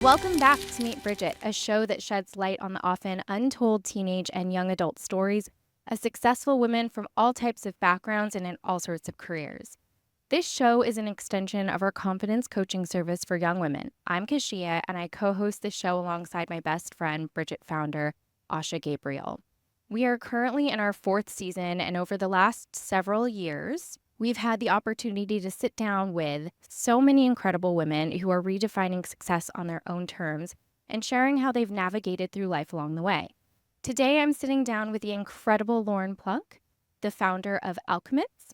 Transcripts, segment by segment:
Welcome back to Meet Bridget, a show that sheds light on the often untold teenage and young adult stories of successful women from all types of backgrounds and in all sorts of careers. This show is an extension of our confidence coaching service for young women. I'm Kashia, and I co-host the show alongside my best friend, Bridget founder, Asha Gabriel. We are currently in our 4th season, and over the last several years, we've had the opportunity to sit down with so many incredible women who are redefining success on their own terms and sharing how they've navigated through life along the way. Today, I'm sitting down with the incredible Lauren Plunk, the founder of Alchemiss.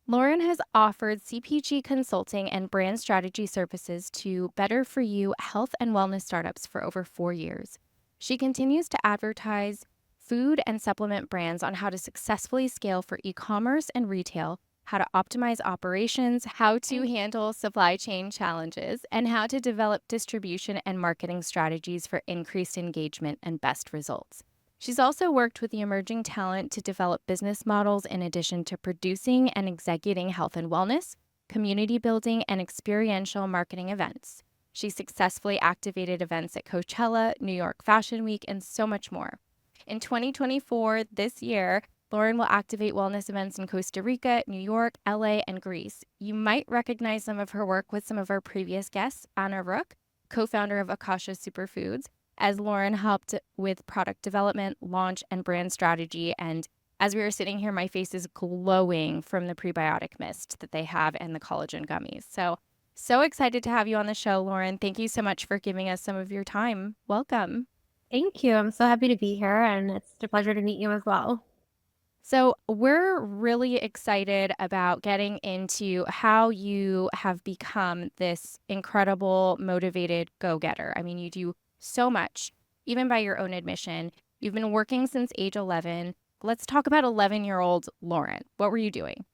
Lauren has offered CPG consulting and brand strategy services to Better For You health and wellness startups for over 4 years. She continues to advertise food and supplement brands on how to successfully scale for e-commerce and retail, how to optimize operations, how to handle supply chain challenges, and how to develop distribution and marketing strategies for increased engagement and best results. She's also worked with the emerging talent to develop business models in addition to producing and executing health and wellness, community building, and experiential marketing events. She successfully activated events at Coachella, New York Fashion Week, and so much more. In 2024, this year, Lauren will activate wellness events in Costa Rica, New York, LA, and Greece. You might recognize some of her work with some of our previous guests, Anna Rook, co-founder of Akasha Superfoods, as Lauren helped with product development, launch, and brand strategy. And as we were sitting here, my face is glowing from the prebiotic mist that they have and the collagen gummies. So excited to have you on the show, Lauren. Thank you so much for giving us some of your time. Welcome. Thank you. I'm so happy to be here, and it's a pleasure to meet you as well. So, we're really excited about getting into how you have become this incredible, motivated go-getter. I mean, you do so much, even by your own admission. You've been working since age 11. Let's talk about 11-year-old Lauren. What were you doing?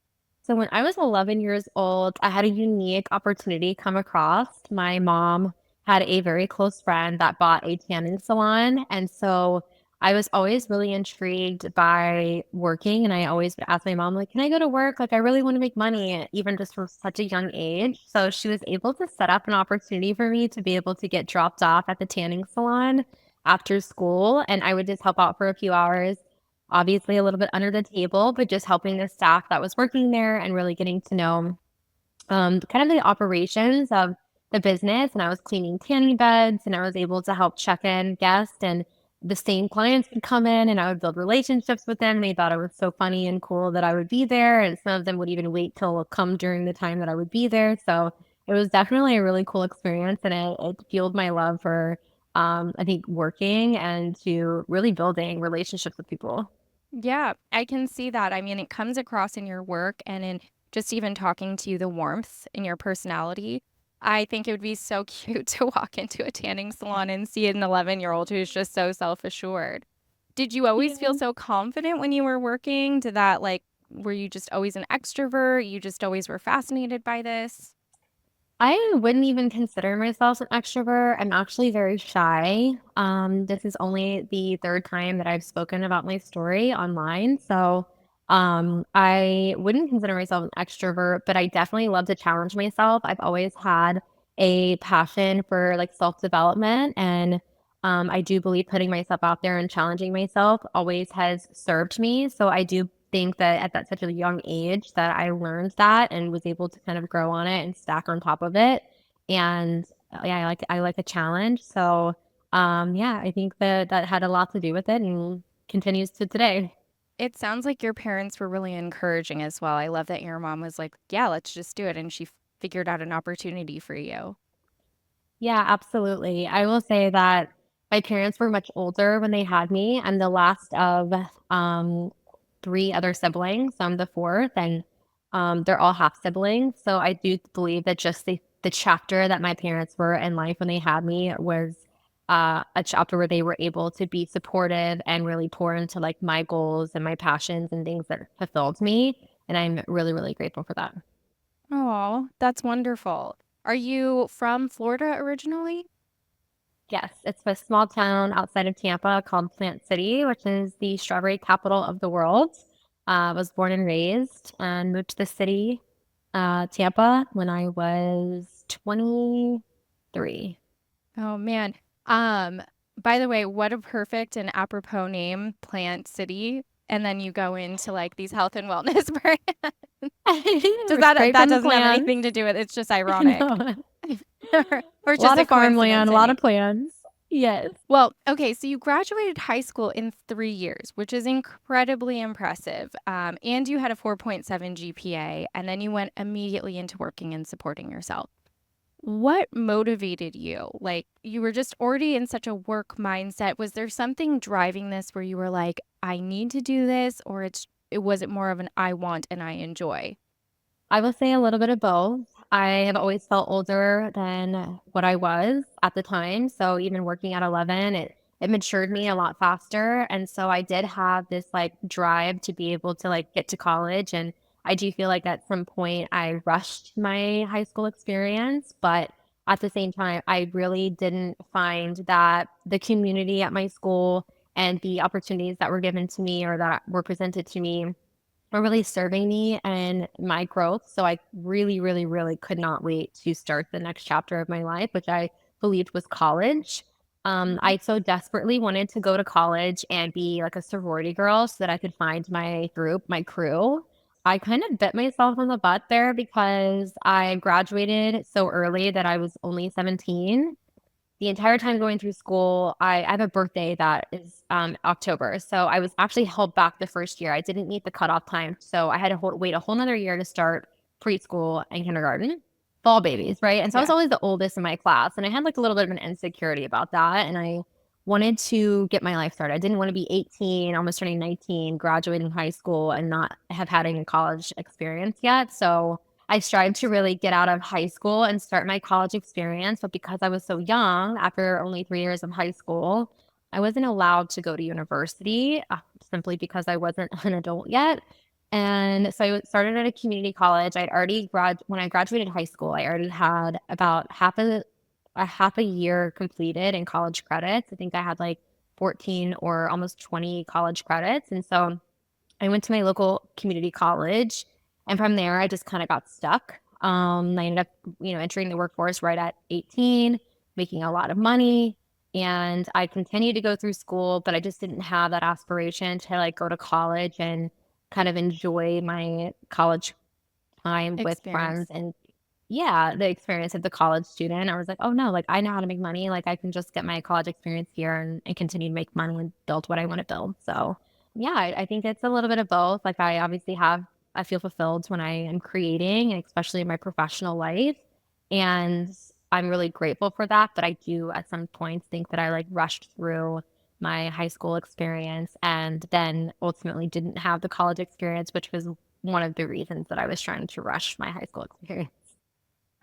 So when I was 11 years old, I had a unique opportunity come across. My mom had a very close friend that bought a tanning salon, and so I was always really intrigued by working, and I always would ask my mom, like, "Can I go to work? Like, I really want to make money," even just from such a young age. So she was able to set up an opportunity for me to be able to get dropped off at the tanning salon after school, and I would just help out for a few hours, obviously a little bit under the table, but just helping the staff that was working there and really getting to know kind of the operations of the business. And I was cleaning tanning beds, and I was able to help check in guests, and the same clients would come in and I would build relationships with them. They thought it was so funny and cool that I would be there. And some of them would even wait till come during the time that I would be there. So it was definitely a really cool experience, and it fueled my love for I think working and to really building relationships with people. Yeah, I can see that. I mean, it comes across in your work and in just even talking to you, the warmth in your personality. I think it would be so cute to walk into a tanning salon and see an 11-year-old who's just so self-assured. Did you always feel Yeah. so confident when you were working? Were you just always an extrovert? You just always were fascinated by this? I wouldn't even consider myself an extrovert. I'm actually very shy. This is only the third time that I've spoken about my story online. So, I wouldn't consider myself an extrovert, but I definitely love to challenge myself. I've always had a passion for like self-development, and I do believe putting myself out there and challenging myself always has served me. So I do think that at that such a young age that I learned that and was able to kind of grow on it and stack on top of it. And yeah, I like a challenge. So yeah, I think that that had a lot to do with it and continues to today. It sounds like your parents were really encouraging as well. I love that your mom was like, "Yeah, let's just do it," and she figured out an opportunity for you. Yeah, absolutely. I will say that my parents were much older when they had me. I'm the last of three other siblings. So I'm the fourth, and they're all half siblings. So I do believe that just the chapter that my parents were in life when they had me was a chapter where they were able to be supportive and really pour into like my goals and my passions and things that fulfilled me. And I'm really, really grateful for that. Oh, that's wonderful. Are you from Florida originally? Yes, it's a small town outside of Tampa called Plant City, which is the strawberry capital of the world. Was born and raised and moved to the city, Tampa, when I was 23. Oh man. Um, by the way, what a perfect and apropos name, Plant City. And then you go into like these health and wellness brands. Does We're that straight that from the doesn't have plants. anything to do with it's just ironic. No. Or A just lot a of farmland, coincidence, a I lot mean. of plants. Yes. Well, okay, so you graduated high school in 3 years, which is incredibly impressive. And you had a 4.7 GPA, and then you went immediately into working and supporting yourself. What motivated you? Like, you were just already in such a work mindset. Was there something driving this where you were like, I need to do this, or was it more of an I want and I enjoy? I will say a little bit of both. I have always felt older than what I was at the time. So even working at 11, it matured me a lot faster. And so I did have this like drive to be able to like get to college. And I do feel like at some point I rushed my high school experience, but at the same time, I really didn't find that the community at my school and the opportunities that were given to me or that were presented to me were really serving me and my growth. So I really, really, really could not wait to start the next chapter of my life, which I believed was college. Mhm. I so desperately wanted to go to college and be like a sorority girl so that I could find my group, my crew. I kind of bit myself in the butt there because I graduated so early that I was only 17. The entire time going through school, I have a birthday that is October. So I was actually held back the first year. I didn't meet the cutoff time. So I had to wait a whole nother year to start preschool and kindergarten, fall babies, right? And so I was Yeah. always the oldest in my class. And I had like a little bit of an insecurity about that. And I wanted to get my life started. I didn't want to be 18, almost turning 19, graduating high school and not have had any college experience yet. So I strived to really get out of high school and start my college experience. But because I was so young, after only 3 years of high school, I wasn't allowed to go to university simply because I wasn't an adult yet. And so I started at a community college. I'd already when I graduated high school, I already had about half a year completed in college credits. I think I had like 14 or almost 20 college credits. And so I went to my local community college, and from there, I just kind of got stuck. I ended up, entering the workforce right at 18, making a lot of money, and I continued to go through school, but I just didn't have that aspiration to like go to college and kind of enjoy my college time with friends Experience. and yeah, the experience of the college student. I was like, oh no, like I know how to make money. Like I can just get my college experience here and continue to make money and build what I want to build. So yeah, I think it's a little bit of both. Like I feel fulfilled when I am creating and especially in my professional life. And I'm really grateful for that. But I do at some points think that I like rushed through my high school experience and then ultimately didn't have the college experience, which was one of the reasons that I was trying to rush my high school experience.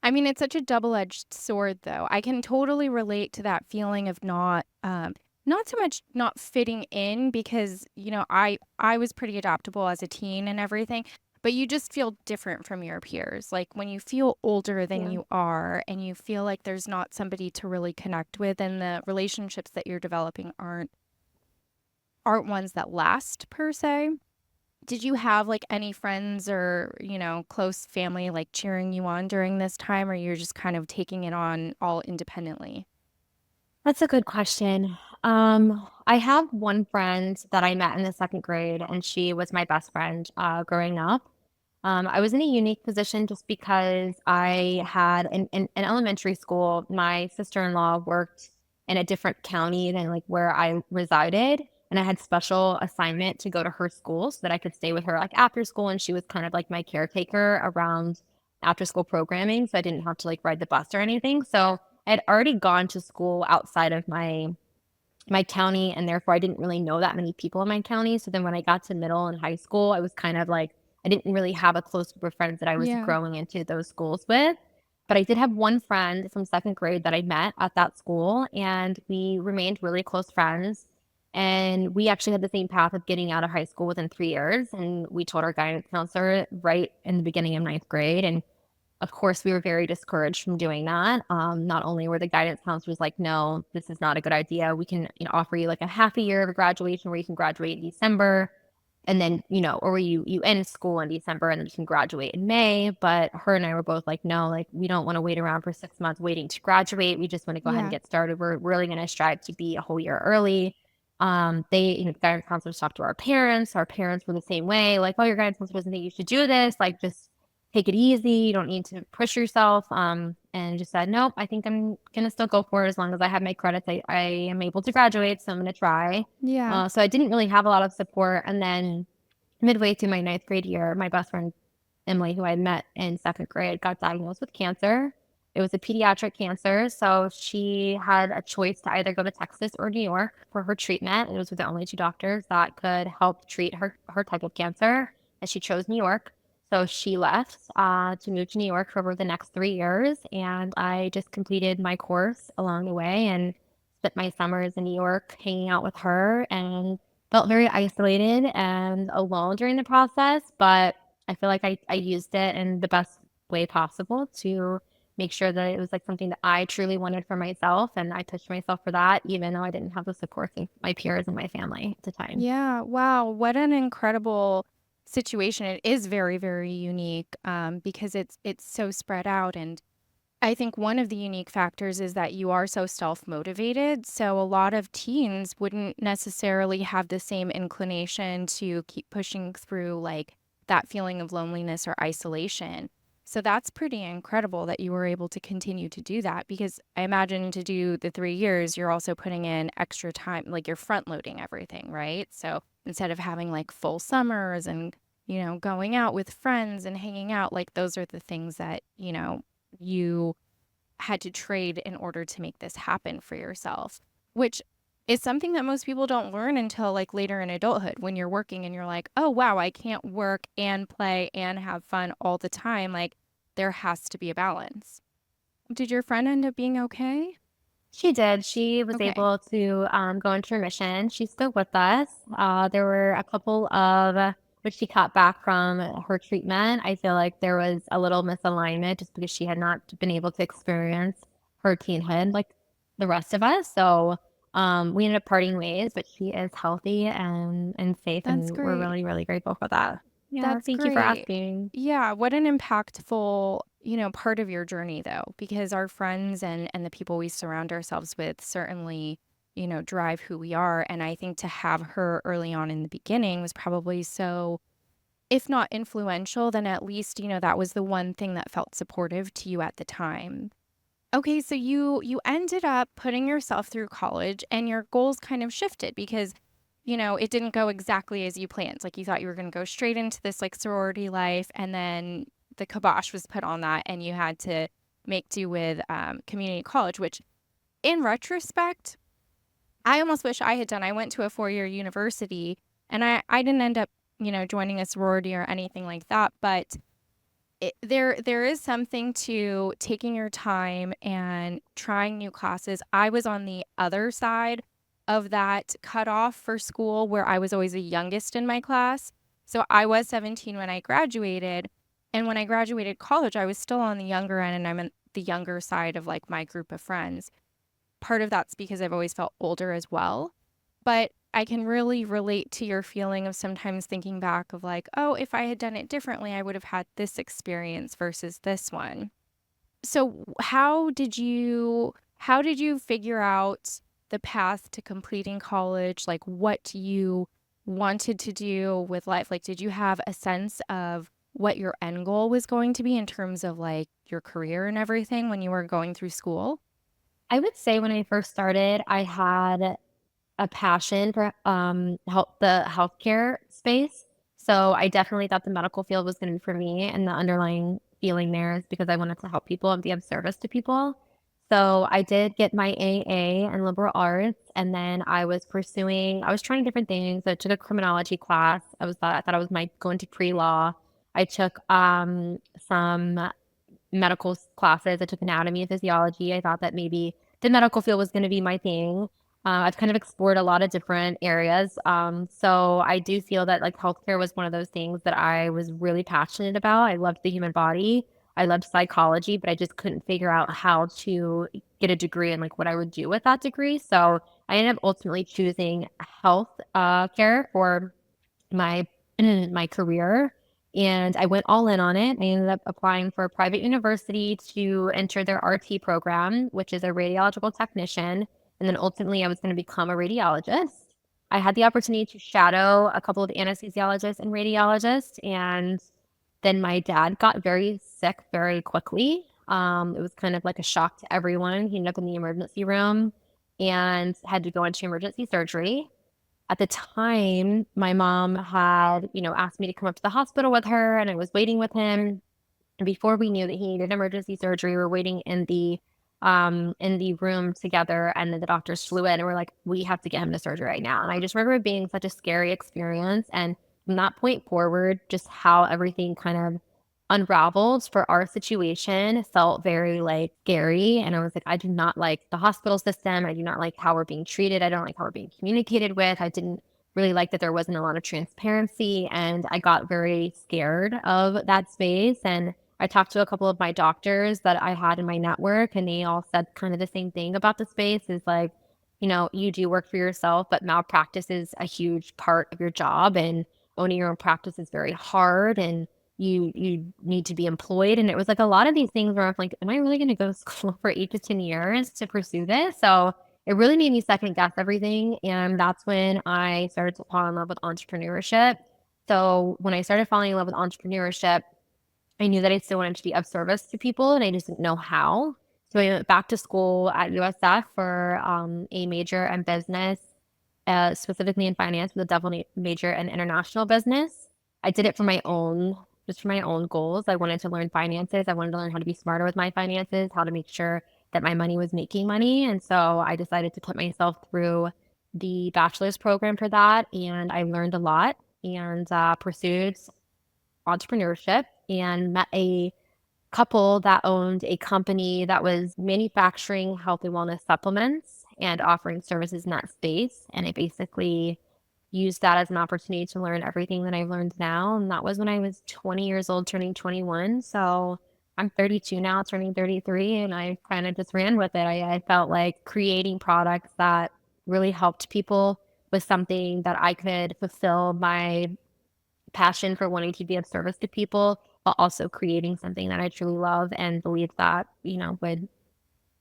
I mean, it's such a double-edged sword, though. I can totally relate to that feeling of not so much not fitting in because, I was pretty adaptable as a teen and everything, but you just feel different from your peers. Like when you feel older than Yeah. you are and you feel like there's not somebody to really connect with and the relationships that you're developing aren't ones that last per se. Did you have, like, any friends or, close family, like, cheering you on during this time, or you're just kind of taking it on all independently? That's a good question. I have one friend that I met in the second grade, and she was my best friend growing up. I was in a unique position just because I had in elementary school, my sister-in-law worked in a different county than like where I resided. And I had special assignment to go to her school so that I could stay with her like after school. And she was kind of like my caretaker around after school programming. So I didn't have to like ride the bus or anything. So I had already gone to school outside of my county, and therefore I didn't really know that many people in my county. So then when I got to middle and high school, I was kind of like I didn't really have a close group of friends that I was Yeah. growing into those schools with. But I did have one friend from second grade that I met at that school, and we remained really close friends. And we actually had the same path of getting out of high school within 3 years. And we told our guidance counselor right in the beginning of ninth grade. And of course, we were very discouraged from doing that. Not only were the guidance counselors like, no, this is not a good idea. We can, offer you like a half a year of graduation where you can graduate in December. and then, or you end school in December and then you can graduate in May. But her and I were both like, no, like we don't want to wait around for 6 months waiting to graduate. We just want to go ahead and Yeah. get started. We're really going to strive to be a whole year early. The guidance counselors talked to our parents. Our parents were the same way, like, oh, your guidance counselor doesn't think you should do this. Like, just take it easy. You don't need to push yourself. And just said, nope, I think I'm gonna still go for it as long as I have my credits. I am able to graduate, so I'm gonna try. Yeah. So I didn't really have a lot of support. And then midway through my ninth grade year, my best friend Emily, who I met in second grade, got diagnosed with cancer. It was a pediatric cancer. So she had a choice to either go to Texas or New York for her treatment. It was the only two doctors that could help treat her type of cancer. And she chose New York. So she left to move to New York for over the next 3 years. And I just completed my course along the way and spent my summers in New York hanging out with her and felt very isolated and alone during the process. But I feel like I used it in the best way possible to make sure that it was like something that I truly wanted for myself. And I pushed myself for that, even though I didn't have the support of my peers and my family at the time. Yeah. Wow. What an incredible situation. It is very, very unique because it's so spread out. And I think one of the unique factors is that you are so self-motivated. So a lot of teens wouldn't necessarily have the same inclination to keep pushing through like that feeling of loneliness or isolation. So that's pretty incredible that you were able to continue to do that because I imagine to do the 3 years, you're also putting in extra time, like you're front loading everything, right? So instead of having like full summers and, going out with friends and hanging out, like those are the things that, you had to trade in order to make this happen for yourself, which is something that most people don't learn until like later in adulthood when you're working and you're like, oh, wow, I can't work and play and have fun all the time. Like, there has to be a balance. Did your friend end up being okay? She did. She was Okay. able to go into remission. She's still with us. There were a couple of which she cut back from her treatment. I feel like there was a little misalignment just because she had not been able to experience her teenhood like the rest of us. So we ended up parting ways, but she is healthy and safe, That's and we're great. really, really grateful for that. Yeah, That's thank you for great. asking. Yeah, what an impactful, part of your journey though, because our friends and the people we surround ourselves with certainly, drive who we are. And I think to have her early on in the beginning was probably so, if not influential, then at least, that was the one thing that felt supportive to you at the time. Okay, so you ended up putting yourself through college and your goals kind of shifted because it didn't go exactly as you planned. Like you thought you were going to go straight into this like sorority life and then the kibosh was put on that and you had to make do with community college, which in retrospect, I almost wish I had done. I went to a 4-year university and I didn't end up, joining a sorority or anything like that, but there is something to taking your time and trying new classes. I was on the other side of that cutoff for school where I was always the youngest in my class. So I was 17 when I graduated. And when I graduated college, I was still on the younger end and I'm in the younger side of like my group of friends. Part of that's because I've always felt older as well. But I can really relate to your feeling of sometimes thinking back of like, oh, if I had done it differently, I would have had this experience versus this one. So how did you figure out the path to completing college, like what you wanted to do with life? Like did you have a sense of what your end goal was going to be in terms of like your career and everything when you were going through school? I would say when I first started, I had a passion for the healthcare space. So I definitely thought the medical field was going to be for me, and the underlying feeling there is because I wanted to help people and be of service to people. So I did get my AA in liberal arts, and then I was trying different things. I took a criminology class. I thought I was my going to pre-law. I took some medical classes. I took anatomy and physiology. I thought that maybe the medical field was going to be my thing. I've kind of explored a lot of different areas. So I do feel that like healthcare was one of those things that I was really passionate about. I loved the human body. I loved psychology, but I just couldn't figure out how to get a degree and like what I would do with that degree. So I ended up ultimately choosing health care for my in my career. And I went all in on it. I ended up applying for a private university to enter their RT program, which is a radiological technician. And then ultimately, I was going to become a radiologist. I had the opportunity to shadow a couple of anesthesiologists and radiologists. And then my dad got very sick very quickly. It was kind of like a shock to everyone. He ended up in the emergency room and had to go into emergency surgery. At the time, my mom had, asked me to come up to the hospital with her, and I was waiting with him. And before we knew that he needed emergency surgery, we were waiting in the room together, and then the doctors flew in and were like, "We have to get him to surgery right now." And I just remember it being such a scary experience. And from that point forward, just how everything kind of unraveled for our situation felt very like scary. And I was like, I do not like the hospital system. I do not like how we're being treated. I don't like how we're being communicated with. I didn't really like that there wasn't a lot of transparency. And I got very scared of that space. And I talked to a couple of my doctors that I had in my network, and they all said kind of the same thing about the space is like, you do work for yourself, but malpractice is a huge part of your job, and owning your own practice is very hard, and you need to be employed. And it was like a lot of these things where I'm like, am I really going to go to school for 8 to 10 years to pursue this? So it really made me second guess everything. And that's when I started to fall in love with entrepreneurship. So when I started falling in love with entrepreneurship, I knew that I still wanted to be of service to people, and I just didn't know how. So I went back to school at USF for a major in business, specifically in finance, with a double major in international business. I did it for my own, just for my own goals. I wanted to learn finances. I wanted to learn how to be smarter with my finances, how to make sure that my money was making money. And so I decided to put myself through the bachelor's program for that. And I learned a lot and pursued entrepreneurship and met a couple that owned a company that was manufacturing health and wellness supplements and offering services in that space. And I basically used that as an opportunity to learn everything that I've learned now. And that was when I was 20 years old, turning 21. So I'm 32 now, turning 33, and I kind of just ran with it. I felt like creating products that really helped people was something that I could fulfill my passion for wanting to be of service to people, but also creating something that I truly love and believe that, would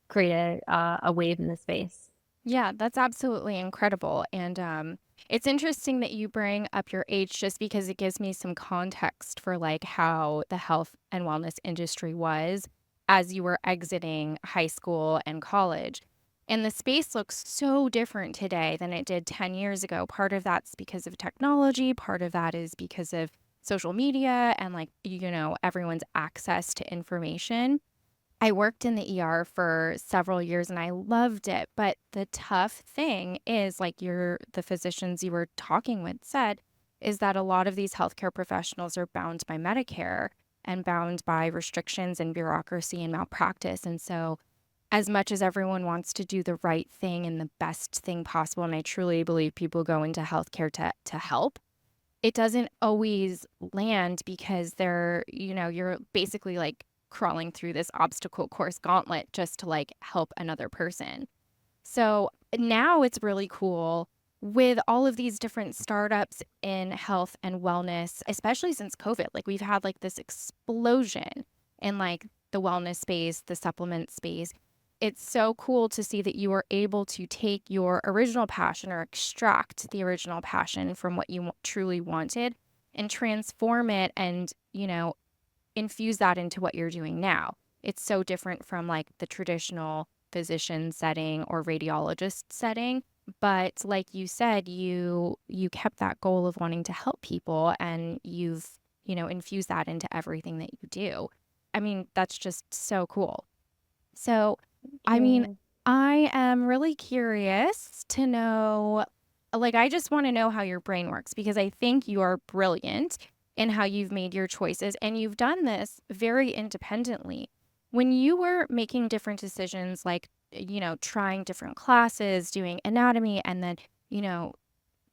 create a wave in the space. Yeah, that's absolutely incredible. And it's interesting that you bring up your age just because it gives me some context for like how the health and wellness industry was as you were exiting high school and college. And the space looks so different today than it did 10 years ago. Part of that's because of technology, part of that is because of social media and like, everyone's access to information. I worked in the ER for several years and I loved it. But the tough thing is, like the physicians you were talking with said, is that a lot of these healthcare professionals are bound by Medicare and bound by restrictions and bureaucracy and malpractice. And so, as much as everyone wants to do the right thing and the best thing possible, and I truly believe people go into healthcare to help, it doesn't always land because you're basically like crawling through this obstacle course gauntlet just to like help another person. So now it's really cool with all of these different startups in health and wellness, especially since COVID. Like we've had like this explosion in like the wellness space, the supplement space. It's so cool to see that you were able to take your original passion or extract the original passion from what you truly wanted and transform it and, infuse that into what you're doing now. It's so different from like the traditional physician setting or radiologist setting, but like you said, you kept that goal of wanting to help people and you've, infused that into everything that you do. I mean, that's just so cool. So, I mean, Yeah. I am really curious to know, like, I just want to know how your brain works because I think you are brilliant in how you've made your choices and you've done this very independently. When you were making different decisions, like, trying different classes, doing anatomy, and then, you know,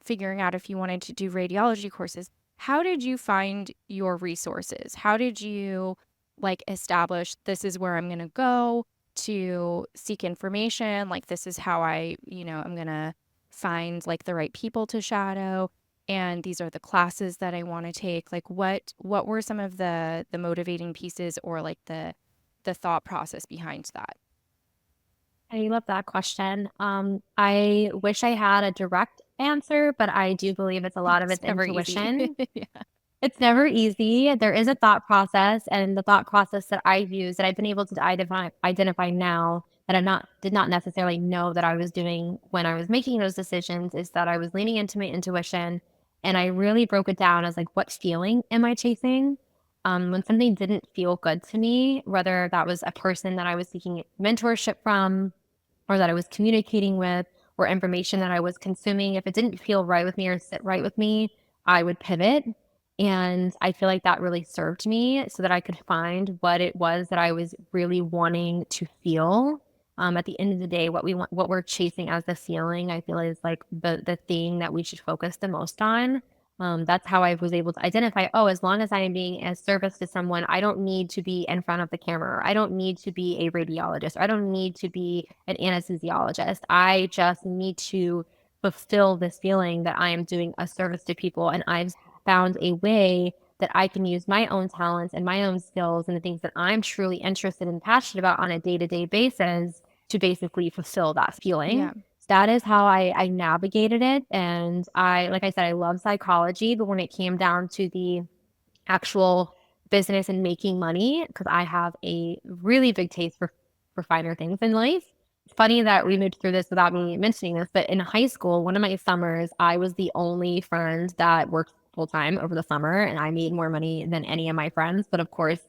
figuring out if you wanted to do radiology courses, how did you find your resources? How did you like establish this is where I'm going to go to seek information? Like this is how I'm going to find like the right people to shadow. and these are the classes that I want to take. Like what were some of the motivating pieces, or like the thought process behind that? I love that question. I wish I had a direct answer, but I do believe it's a lot of It's it's never easy. intuition. Yeah. It's never easy. There is a thought process, and the thought process that I use that I've been able to identify now that I not did not necessarily know that I was doing when I was making those decisions is that I was leaning into my intuition, and I really broke it down as like, what feeling am I chasing? When something didn't feel good to me, whether that was a person that I was seeking mentorship from, or that I was communicating with, or information that I was consuming, if it didn't feel right with me or sit right with me, I would pivot. And I feel like that really served me so that I could find what it was that I was really wanting to feel. At the end of the day, what we want, what we're chasing as the feeling, I feel is like the thing that we should focus the most on. That's how I was able to identify, oh, as long as I am being a service to someone, I don't need to be in front of the camera. Or I don't need to be a radiologist. Or I don't need to be an anesthesiologist. I just need to fulfill this feeling that I am doing a service to people. And I've found a way that I can use my own talents and my own skills and the things that I'm truly interested and passionate about on a day to day basis to basically fulfill that feeling. Yeah. That is how I navigated it. And like I said, I love psychology, but when it came down to the actual business and making money, because I have a really big taste for finer things in life. It's funny that we moved through this without me mentioning this, but in high school, one of my summers, I was the only friend that worked full time over the summer, and I made more money than any of my friends. But of course,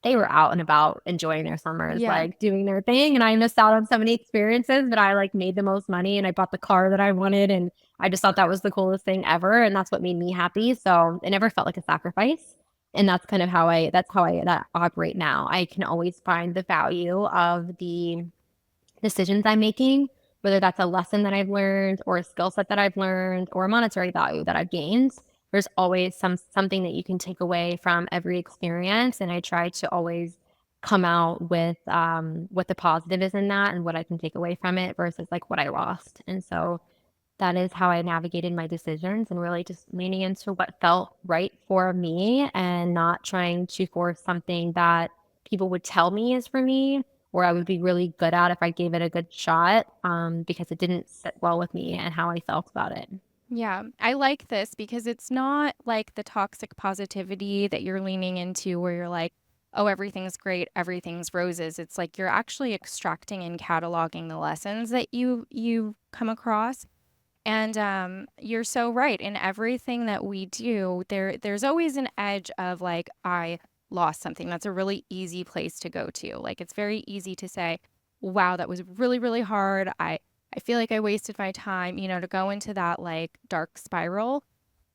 they were out and about enjoying their summers, Yeah. like doing their thing. And I missed out on so many experiences, but I like made the most money and I bought the car that I wanted. And I just thought that was the coolest thing ever. And that's what made me happy. So it never felt like a sacrifice. And that's kind of that's how I that operate now. I can always find the value of the decisions I'm making, whether that's a lesson that I've learned or a skill set that I've learned or a monetary value that I've gained. There's always something that you can take away from every experience, and I try to always come out with what the positive is in that and what I can take away from it versus like what I lost. And so that is how I navigated my decisions and really just leaning into what felt right for me and not trying to force something that people would tell me is for me or I would be really good at if I gave it a good shot because it didn't sit well with me and how I felt about it. Yeah, I like this because it's not like the toxic positivity that you're leaning into where you're like, oh, everything's great, everything's roses. It's like you're actually extracting and cataloging the lessons that you come across. And you're so right. In everything that we do, there's always an edge of like, I lost something. That's a really easy place to go to. Like it's very easy to say, wow, that was really, really hard. I feel like I wasted my time, to go into that like dark spiral.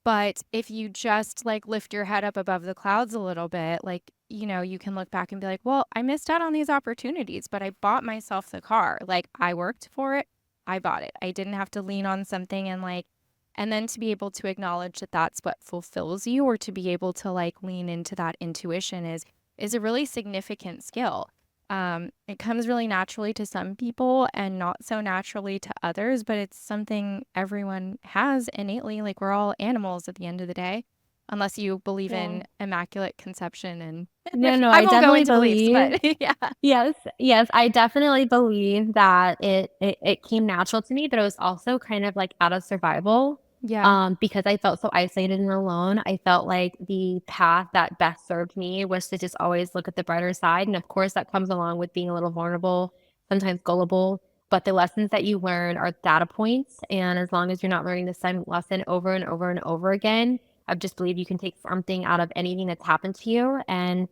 But if you just like lift your head up above the clouds a little bit, like, you can look back and be like, well, I missed out on these opportunities, but I bought myself the car. Like I worked for it. I bought it. I didn't have to lean on something and then to be able to acknowledge that that's what fulfills you, or to be able to like lean into that intuition is a really significant skill. It comes really naturally to some people and not so naturally to others, but it's something everyone has innately. Like we're all animals at the end of the day, unless you believe Yeah. in immaculate conception and No, no, I I won't go definitely into beliefs, believe. but yeah. Yes, yes, I definitely believe that it came natural to me, but it was also kind of like out of survival, Yeah. because I felt so isolated and alone. I felt like the path that best served me was to just always look at the brighter side, and of course, that comes along with being a little vulnerable, sometimes gullible. But the lessons that you learn are data points, and as long as you're not learning the same lesson over and over and over again, I just believe you can take something out of anything that's happened to you and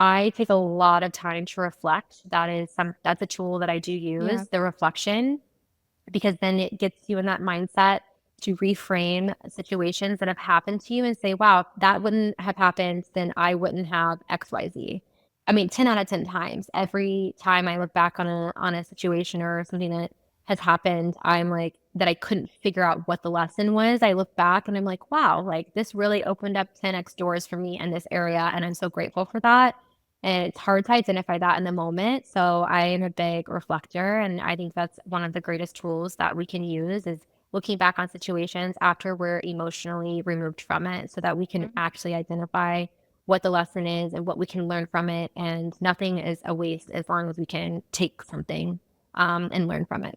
I take a lot of time to reflect. That's a tool that I do Yeah. use, the reflection, because then it gets you in that mindset to reframe situations that have happened to you and say, wow, if that wouldn't have happened, then I wouldn't have XYZ. I mean, 10 out of 10 times. Every time I look back on a situation or something that has happened, I'm like that I couldn't figure out what the lesson was. I look back and I'm like, wow, like this really opened up 10x doors for me in this area. And I'm so grateful for that. And it's hard to identify that in the moment. So I am a big reflector, and I think that's one of the greatest tools that we can use is looking back on situations after we're emotionally removed from it so that we can Mhm. actually identify what the lesson is and what we can learn from it. And nothing is a waste as long as we can take something and learn from it.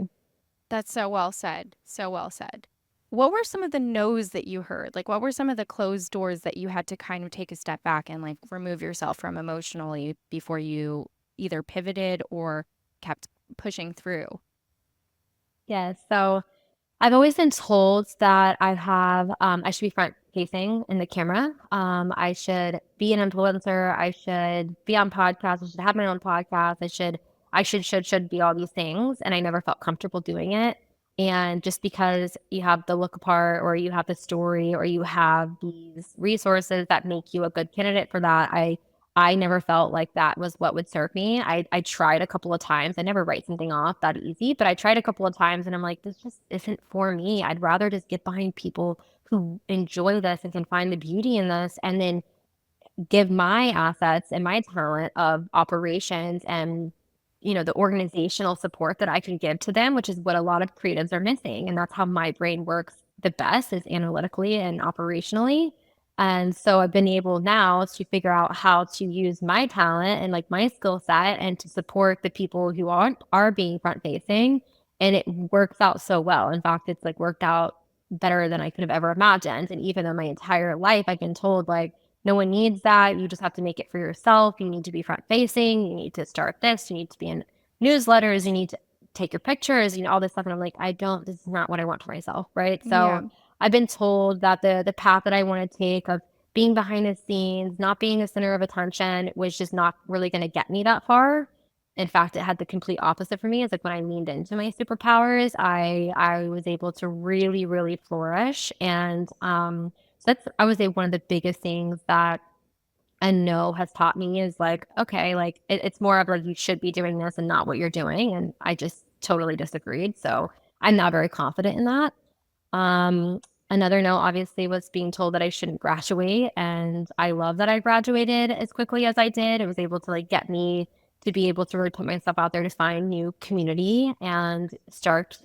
That's so well said. So well said. What were some of the no's that you heard? Like, what were some of the closed doors that you had to kind of take a step back and like remove yourself from emotionally before you either pivoted or kept pushing through? Yes. So I've always been told that I should be front facing in the camera. I should be an influencer. I should be on podcasts. I should have my own podcast. I should be all these things. And I never felt comfortable doing it. And just because you have the look apart or you have the story or you have these resources that make you a good candidate for that, I never felt like that was what would serve me. I tried a couple of times. I never write something off that easy, but I tried a couple of times and I'm like, this just isn't for me. I'd rather just get behind people who enjoy this and can find the beauty in this and then give my assets and my talent of operations and the organizational support that I can give to them, which is what a lot of creatives are missing. And that's how my brain works the best is analytically and operationally. And so I've been able now to figure out how to use my talent and like my skill set and to support the people who are being front facing. And it works out so well. In fact, it's like worked out better than I could have ever imagined. And even though my entire life I've been told like no one needs that. You just have to make it for yourself. You need to be front facing. You need to start this. You need to be in newsletters. You need to take your pictures, all this stuff. And I'm like, this is not what I want for myself. Right. Yeah. So I've been told that the path that I want to take of being behind the scenes, not being the center of attention was just not really going to get me that far. In fact, it had the complete opposite for me. It's like when I leaned into my superpowers, I was able to really, really flourish. And so that's I would say one of the biggest things that a no has taught me is like, okay, like it's more of like you should be doing this and not what you're doing. And I just totally disagreed. So I'm not very confident in that. Um, Another no, obviously, was being told that I shouldn't graduate, and I love that I graduated as quickly as I did. It was able to like get me to be able to really put myself out there to find new community and start,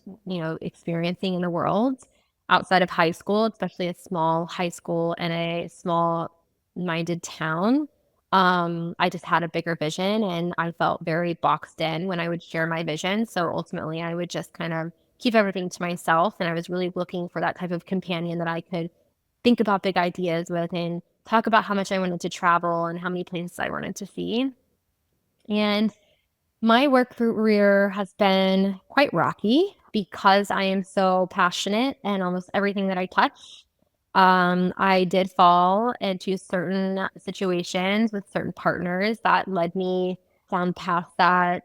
experiencing in the world outside of high school, especially a small high school in a small minded town. I just had a bigger vision and I felt very boxed in when I would share my vision. So ultimately, I would just kind of keep everything to myself. And I was really looking for that type of companion that I could think about big ideas with and talk about how much I wanted to travel and how many places I wanted to see. And my work career has been quite rocky because I am so passionate and almost everything that I touch. I did fall into certain situations with certain partners that led me down paths that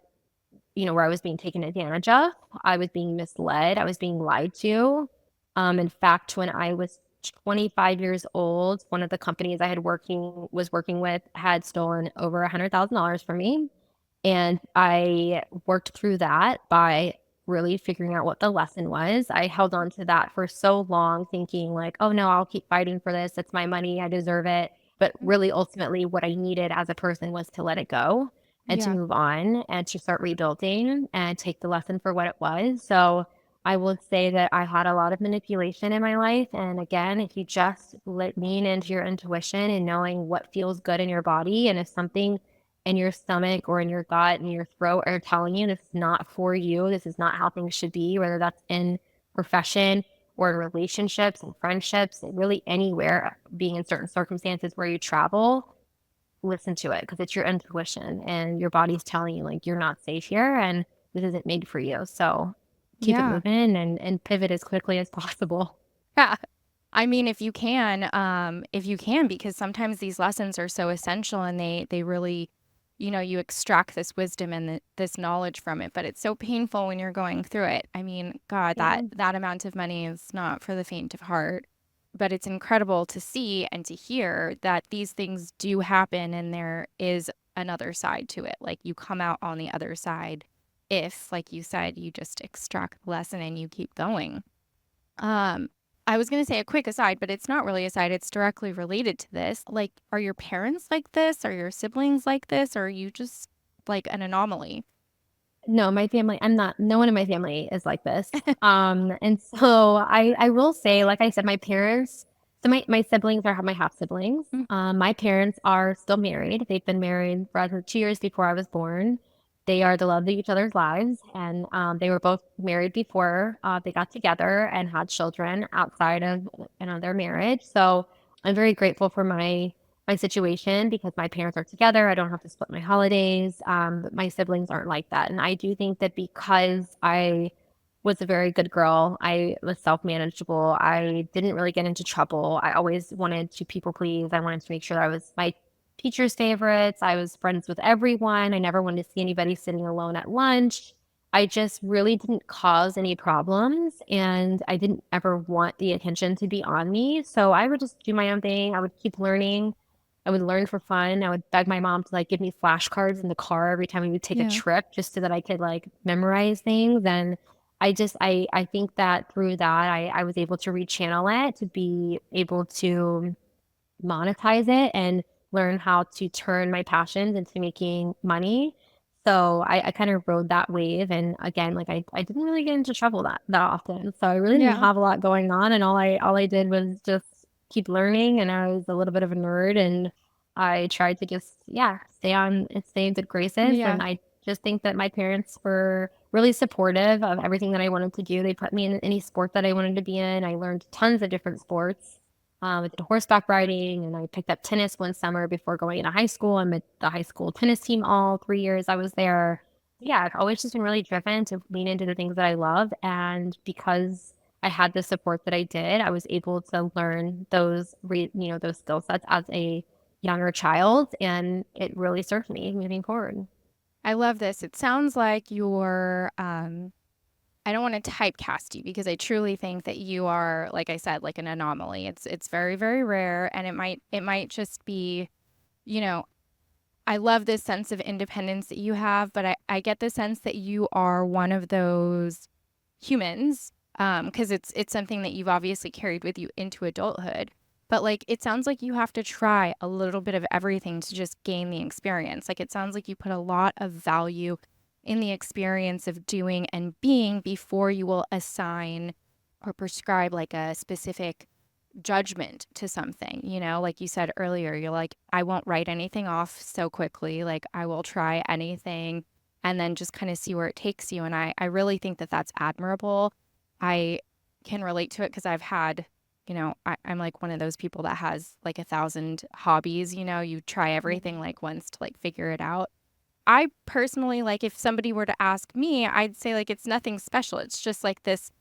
where I was being taken advantage of. I was being misled. I was being lied to. In fact, when I was 25 years old, one of the companies I was working with had stolen over $100,000 from me. And I worked through that by really figuring out what the lesson was. I held on to that for so long, thinking like, oh no, I'll keep fighting for this. It's my money. I deserve it. But really, ultimately, what I needed as a person was to let it go and to Yeah. move on and to start rebuilding and take the lesson for what it was. So I will say that I had a lot of manipulation in my life. And again, if you just lean into your intuition and knowing what feels good in your body, and if something in your stomach or in your gut and your throat are telling you this is not for you, this is not how things should be, whether that's in profession or in relationships and friendships, and really anywhere, being in certain circumstances where you travel, listen to it because it's your intuition and your body's telling you like you're not safe here and this isn't made for you. So keep it Yeah. moving and pivot as quickly as possible. Yeah. I mean, if you can, because sometimes these lessons are so essential and they really, you extract this wisdom and this knowledge from it, but it's so painful when you're going through it. I mean, God, Yeah. that amount of money is not for the faint of heart, but it's incredible to see and to hear that these things do happen and there is another side to it. Like you come out on the other side if, like you said, you just extract the lesson and you keep going. Um, I was going to say a quick aside, but it's not really aside. It's directly related to this. Like, are your parents like this? Are your siblings like this? Or are you just like an anomaly? No, my family, I'm not, no one in my family is like this. And so I will say, like I said, my parents, so my siblings are my half siblings. Mm, My parents are still married. They've been married for 2 years before I was born. They are the love of each other's lives. And they were both married before they got together and had children outside of, their marriage. So I'm very grateful for my situation because my parents are together. I don't have to split my holidays. But my siblings aren't like that. And I do think that because I was a very good girl, I was self manageable. I didn't really get into trouble. I always wanted to people please. I wanted to make sure I was my teacher's favorites. I was friends with everyone. I never wanted to see anybody sitting alone at lunch. I just really didn't cause any problems and I didn't ever want the attention to be on me. So I would just do my own thing. I would keep learning. I would learn for fun. I would beg my mom to like give me flashcards in the car every time we would take a yeah. trip just so that I could like memorize things. And I think that through that I was able to rechannel it to be able to monetize it and learn how to turn my passions into making money. So I kind of rode that wave. And again, like I didn't really get into trouble that often. So I really didn't Yeah. have a lot going on. And all I did was just keep learning. And I was a little bit of a nerd and I tried to just, yeah, stay in good graces. And Yeah. I just think that my parents were really supportive of everything that I wanted to do. They put me in any sport that I wanted to be in. I learned tons of different sports. I did horseback riding and I picked up tennis one summer before going into high school. I'm at the high school tennis team all 3 years I was there. Yeah, I've always just been really driven to lean into the things that I love. And because I had the support that I did, I was able to learn those skill sets as a younger child. And it really served me moving forward. I love this. It sounds like you're I don't want to typecast you because I truly think that you are, like I said, like an anomaly. It's very, very rare and it might just be, you know, I love this sense of independence that you have, but I get the sense that you are one of those humans, because it's something that you've obviously carried with you into adulthood. But like it sounds like you have to try a little bit of everything to just gain the experience. Like it sounds like you put a lot of value in the experience of doing and being before you will assign or prescribe like a specific judgment to something, like you said earlier, you're like, I won't write anything off so quickly. Like, I will try anything and then just kind of see where it takes you. And I really think that that's admirable. I can relate to it because I've had, I'm like one of those people that has like 1,000 hobbies, you try everything like once to like figure it out. I personally like if somebody were to ask me, I'd say like it's nothing special. It's just like this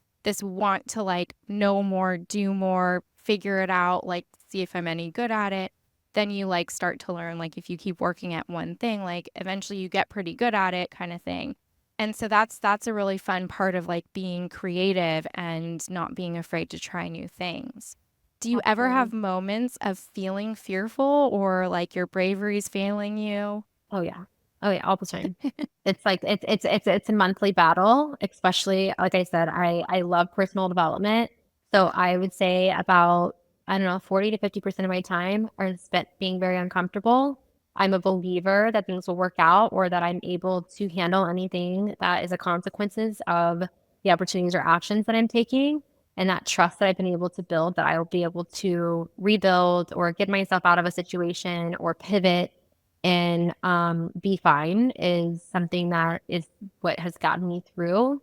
want to like know more, do more, figure it out, like see if I'm any good at it. Then you like start to learn like if you keep working at one thing, like eventually you get pretty good at it kind of thing. And so that's a really fun part of like being creative and not being afraid to try new things. Do you ever Absolutely. have moments of feeling fearful or like your bravery's failing you? Oh yeah. Oh yeah, all the time. It's like it's a monthly battle, especially like I said, I love personal development. So I would say about I don't know, 40 to 50% of my time are spent being very uncomfortable. I'm a believer that things will work out or that I'm able to handle anything that is a consequences of the opportunities or actions that I'm taking. And that trust that I've been able to build that I will be able to rebuild or get myself out of a situation or pivot and be fine is something that is what has gotten me through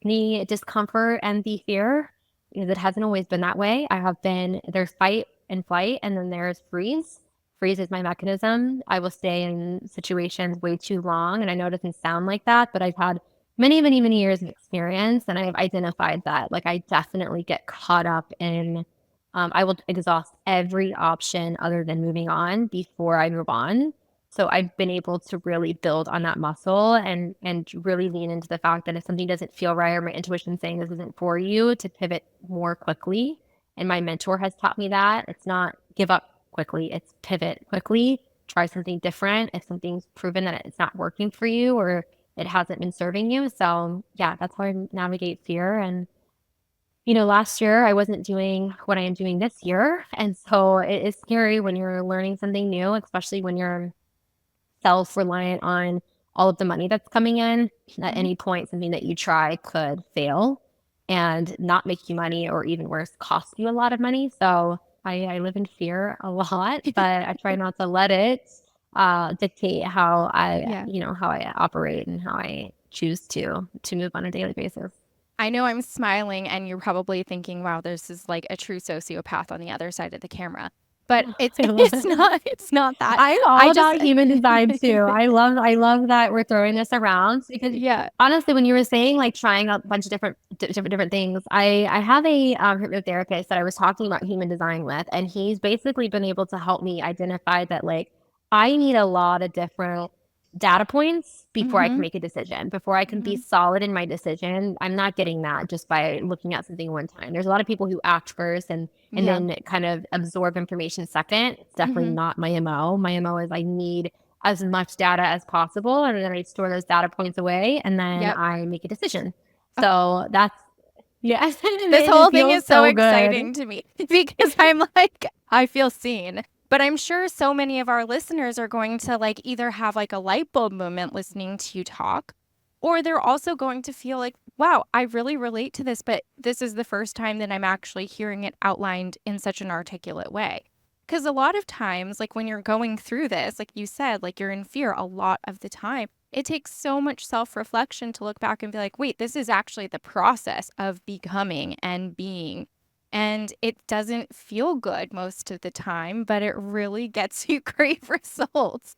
the discomfort and the fear because it hasn't always been that way. There's fight and flight, and then there's freeze. Freeze is my mechanism. I will stay in situations way too long. And I know it doesn't sound like that, but I've had many, many, many years of experience and I've identified that. Like I definitely get caught up in, I will exhaust every option other than moving on before I move on. So I've been able to really build on that muscle and really lean into the fact that if something doesn't feel right or my intuition saying this isn't for you, to pivot more quickly. And my mentor has taught me that it's not give up quickly, it's pivot quickly, try something different if something's proven that it's not working for you or it hasn't been serving you. So yeah, that's how I navigate fear. And last year I wasn't doing what I am doing this year. And so it is scary when you're learning something new, especially when you're self-reliant on all of the money that's coming in. At Mhm. any point, something that you try could fail and not make you money, or even worse, cost you a lot of money. So I live in fear a lot, but I try not to let it dictate how Yeah. how I operate and how I choose to move on a daily basis. I know I'm smiling and you're probably thinking, wow, this is like a true sociopath on the other side of the camera. But it's I love it's it. not that. I'm all I just about human design too. I love that we're throwing this around because yeah. honestly, when you were saying like trying a bunch of different things, I have a hypnotherapist that I was talking about human design with, and he's basically been able to help me identify that like I need a lot of different data points before I can Mhm. make a decision, before I can be Mhm. solid in my decision. I'm not getting that just by looking at something one time. There's a lot of people who act first and Yeah. then kind of absorb information second. It's definitely Mhm. not my MO. My MO is I need as much data as possible, and then I store those data points away, and then Yep. I make a decision. Oh, So that's yes, this it whole thing feels is so so good. exciting to me because I'm like, I feel seen. But I'm sure so many of our listeners are going to like either have like a light bulb moment listening to you talk, or they're also going to feel like, wow, I really relate to this, but this is the first time that I'm actually hearing it outlined in such an articulate way. Because a lot of times, like when you're going through this, like you said, like you're in fear a lot of the time, it takes so much self reflection to look back and be like, wait, this is actually the process of becoming and being. And it doesn't feel good most of the time, but it really gets you great results.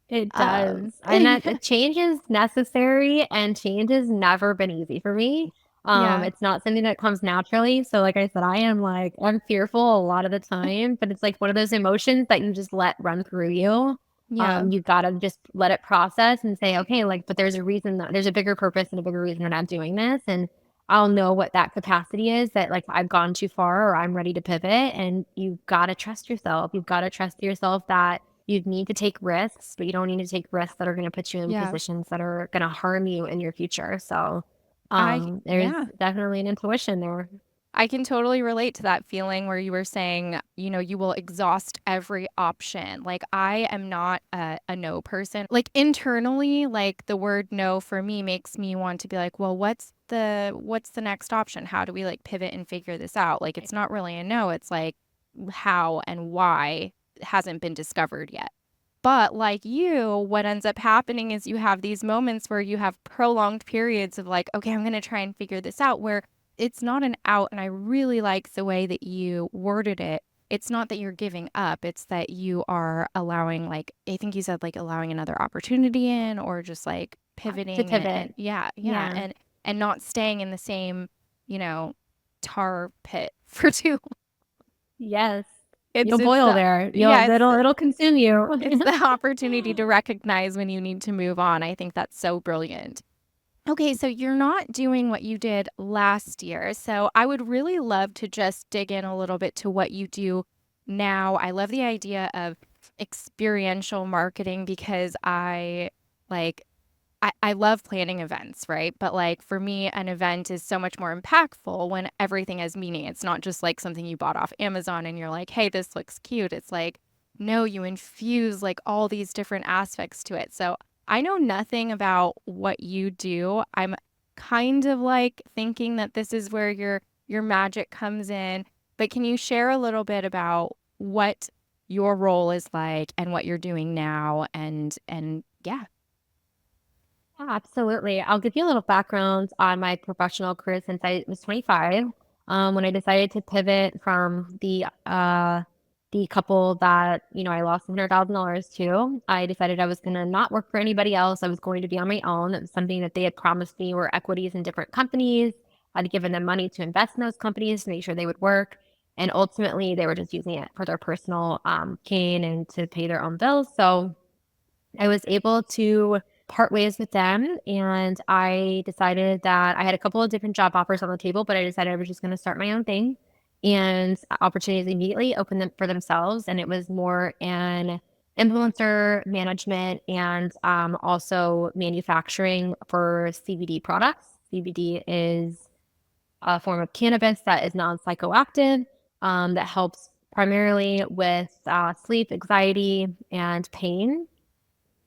It Um, does. And that the change is necessary, and change has never been easy for me. yeah, It's not something that comes naturally. So like I said, I'm fearful a lot of the time, but it's like one of those emotions that you just let run through you. yeah, You gotta just let it process and say, okay, like, but there's a reason that there's a bigger purpose and a bigger reason that I'm doing this. And I'll know what that capacity is that like I've gone too far or I'm ready to pivot. And you've got to trust yourself. You've got to trust yourself that you need to take risks, but you don't need to take risks that are going to put you in yeah. positions that are going to harm you in your future. So, there's Yeah. definitely an intuition there. I can totally relate to that feeling where you were saying, you know, you will exhaust every option. Like, I am not a no person. Like, internally, like the word no for me makes me want to be like, well, what's the next option? How do we like pivot and figure this out? Like, it's not really a no. It's like how and why hasn't been discovered yet. But like you, what ends up happening is you have these moments where you have prolonged periods of like, okay, I'm going to try and figure this out, where it's not an out. And I really like the way that you worded it. It's not that you're giving up, it's that you are allowing, like, I think you said, like, allowing another opportunity in, or just like To pivoting and pivot. yeah, yeah. Yeah. And not staying in the same, you know, tar pit for too. Yes. It's, You'll it's boil the, there. yeah, It'll consume you. it's the opportunity to recognize when you need to move on. I think that's so brilliant. Okay, so you're not doing what you did last year. So I would really love to just dig in a little bit to what you do now. I love the idea of experiential marketing because like I love planning events, right? But like for me, an event is so much more impactful when everything has meaning. It's not just like something you bought off Amazon and you're like, hey, this looks cute. It's like, no, you infuse like all these different aspects to it. So I know nothing about what you do. I'm kind of like thinking that this is where your magic comes in. But can you share a little bit about what your role is like and what you're doing now and yeah. Yeah, absolutely. I'll give you a little background on my professional career since I was 25. When I decided to pivot from the couple that, I lost $100,000 to, I decided I was going to not work for anybody else. I was going to be on my own. It was something that they had promised me were equities in different companies. I'd given them money to invest in those companies to make sure they would work. And ultimately, they were just using it for their personal gain and to pay their own bills. So I was able to part ways with them, and I decided that I had a couple of different job offers on the table, but I decided I was just going to start my own thing. And opportunities immediately opened them for themselves, and it was more an influencer management and also manufacturing for CBD products. CBD is a form of cannabis that is non-psychoactive, that helps primarily with sleep, anxiety, and pain.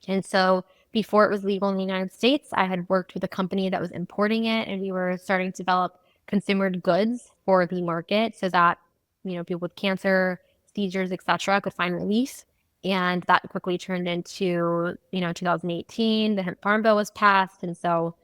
And so before it was legal in the United States, I had worked with a company that was importing it, and we were starting to develop consumer goods for the market so that, people with cancer, seizures, etc., could find relief. And that quickly turned into, 2018, the hemp farm bill was passed. And so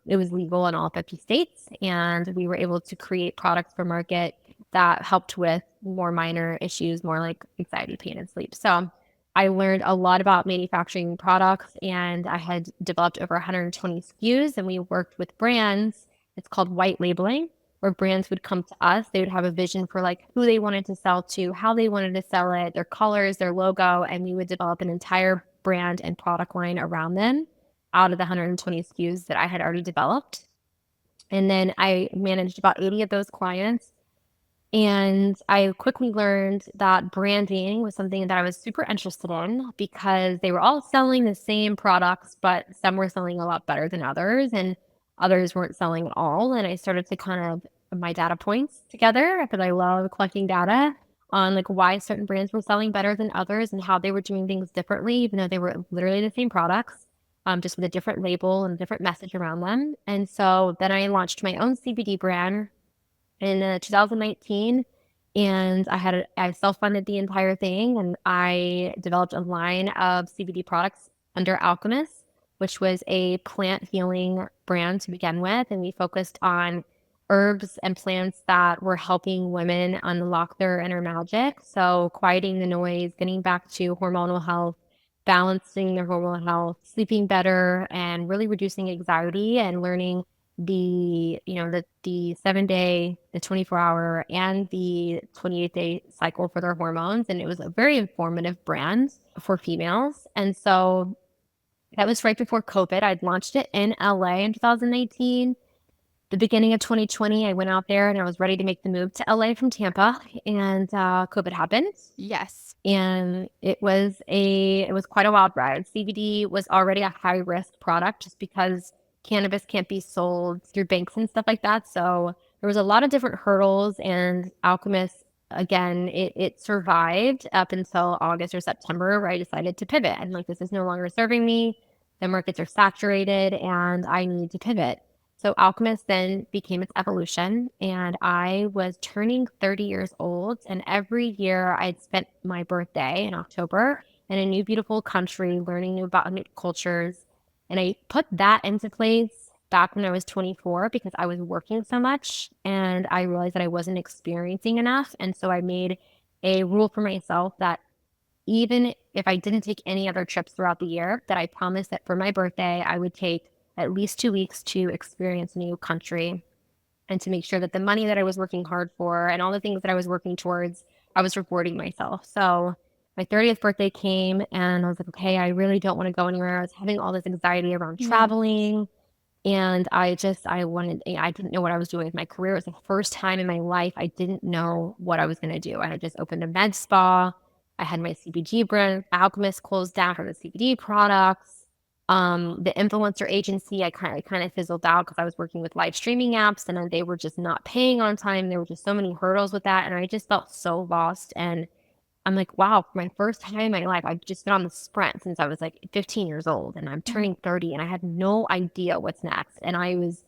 it was legal in all 50 states. And we were able to create products for market that helped with more minor issues, more like anxiety, pain, and sleep. So I learned a lot about manufacturing products, and I had developed over 120 SKUs, and we worked with brands. It's called white labeling, where brands would come to us. They would have a vision for like who they wanted to sell to, how they wanted to sell it, their colors, their logo, and we would develop an entire brand and product line around them out of the 120 SKUs that I had already developed. And then I managed about 80 of those clients. And I quickly learned that branding was something that I was super interested in because they were all selling the same products, but some were selling a lot better than others, and others weren't selling at all. And I started to kind of put my data points together because I love collecting data on like why certain brands were selling better than others and how they were doing things differently, even though they were literally the same products, just with a different label and a different message around them. And so then I launched my own CBD brand in 2019, and I self-funded the entire thing, and I developed a line of CBD products under Alchemiss, which was a plant healing brand to begin with, and we focused on herbs and plants that were helping women unlock their inner magic. So quieting the noise, getting back to hormonal health, balancing their hormonal health, sleeping better, and really reducing anxiety and learning the 7 day, the 24-hour, and the 28-day cycle for their hormones. And it was a very informative brand for females. And so that was right before COVID. I'd launched it in LA in 2019. The beginning of 2020, I went out there and I was ready to make the move to LA from Tampa, and COVID happened. Yes. And it was quite a wild ride. CBD was already a high risk product just because cannabis can't be sold through banks and stuff like that. So there was a lot of different hurdles, and Alchemist, again, it survived up until August or September, where I decided to pivot. I'm like, this is no longer serving me. The markets are saturated and I need to pivot. So Alchemist then became its evolution, and I was turning 30 years old. And every year I'd spent my birthday in October in a new, beautiful country, learning about new cultures. And I put that into place back when I was 24 because I was working so much and I realized that I wasn't experiencing enough. And so I made a rule for myself that even if I didn't take any other trips throughout the year, that I promised that for my birthday, I would take at least 2 weeks to experience a new country and to make sure that the money that I was working hard for and all the things that I was working towards, I was rewarding myself. So my 30th birthday came and I was like, okay, I really don't want to go anywhere. I was having all this anxiety around Yeah. traveling. And I didn't know what I was doing with my career. It was the first time in my life I didn't know what I was going to do. I had just opened a med spa. I had my CBD brand, Alchemist, closed down for the CBD products. The influencer agency, I kind of fizzled out because I was working with live streaming apps and they were just not paying on time. There were just so many hurdles with that. And I just felt so lost. And I'm like, wow, for my first time in my life, I've just been on the sprint since I was like 15 years old and I'm Mhm. turning 30 and I had no idea what's next. And I was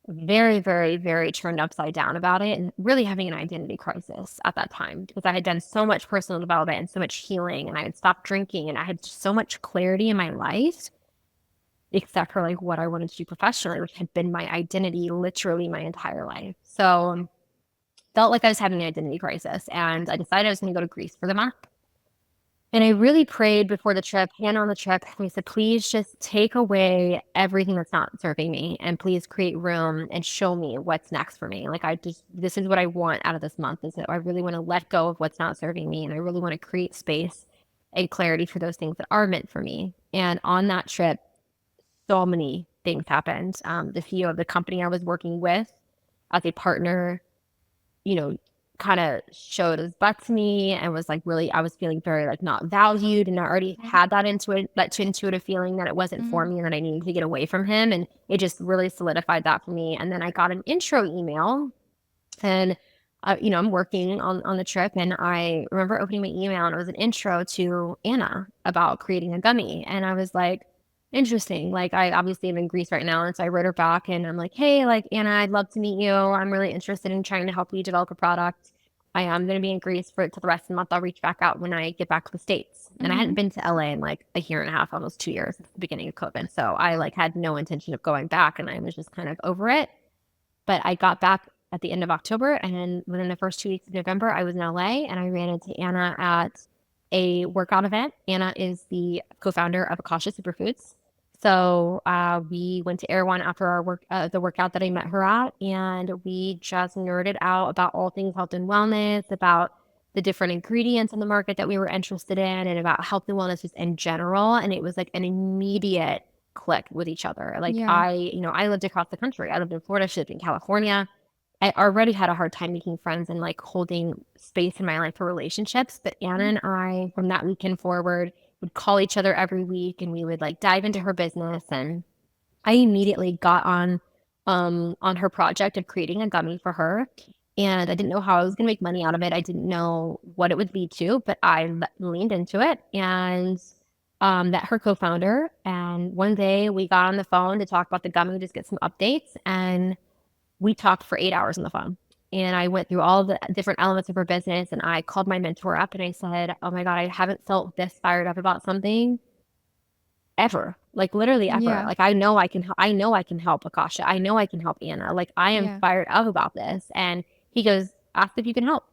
very, very, very turned upside down about it and really having an identity crisis at that time because I had done so much personal development and so much healing and I had stopped drinking and I had so much clarity in my life, except for like what I wanted to do professionally, which had been my identity literally my entire life. So felt like I was having an identity crisis and I decided I was going to go to Greece for the month. And I really prayed before the trip and on the trip. And I said, please just take away everything that's not serving me and please create room and show me what's next for me. Like, this is what I want out of this month is that I really want to let go of what's not serving me. And I really want to create space and clarity for those things that are meant for me. And on that trip, so many things happened. The CEO of the company I was working with as a partner, you know, kind of showed his butt to me and was like really, I was feeling very like not valued. And I already had that intuitive feeling that it wasn't for Mhm. me and that I needed to get away from him. And it just really solidified that for me. And then I got an intro email and, I'm working on the trip and I remember opening my email and it was an intro to Anna about creating a gummy. And I was like, Interesting. Like I obviously am in Greece right now, and so I wrote her back and I'm like, hey, like Anna, I'd love to meet you. I'm really interested in trying to help you develop a product. I am going to be in Greece for the rest of the month. I'll reach back out when I get back to the States. And I hadn't Mhm. been to LA in like a year and a half, almost 2 years at the beginning of COVID. So I like had no intention of going back and I was just kind of over it. But I got back at the end of October, and within the first 2 weeks of November, I was in LA and I ran into Anna at a workout event. Anna is the co-founder of Akasha Superfoods. So we went to Erewhon after our the workout that I met her at, and we just nerded out about all things health and wellness, about the different ingredients in the market that we were interested in, and about health and wellness just in general. And it was like an immediate click with each other. Like Yeah. I lived across the country. I lived in Florida, she lived in California. I already had a hard time making friends and like holding space in my life for relationships. But Anna Mhm. and I, from that weekend forward, would call each other every week and we would like dive into her business. And I immediately got on her project of creating a gummy for her. And I didn't know how I was going to make money out of it. I didn't know what it would lead to, but leaned into it and met her co-founder. And one day we got on the phone to talk about the gummy, just get some updates. And we talked for 8 hours on the phone. And I went through all the different elements of her business. And I called my mentor up and I said, oh my God, I haven't felt this fired up about something ever, like literally ever. Yeah. Like I know I can help Akasha. I know I can help Anna. Like I am Yeah. fired up about this. And he goes, ask if you can help.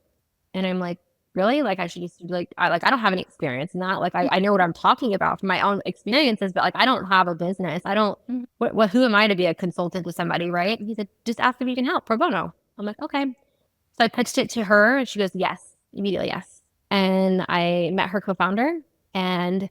And I'm like, really? Like I should just be like, I don't have any experience in that. Like I know what I'm talking about from my own experiences, but like I don't have a business. I don't, Mhm. who am I to be a consultant to somebody, right? And he said, just ask if you can help pro bono. I'm like, okay. So I pitched it to her and she goes, yes, immediately, yes. And I met her co-founder and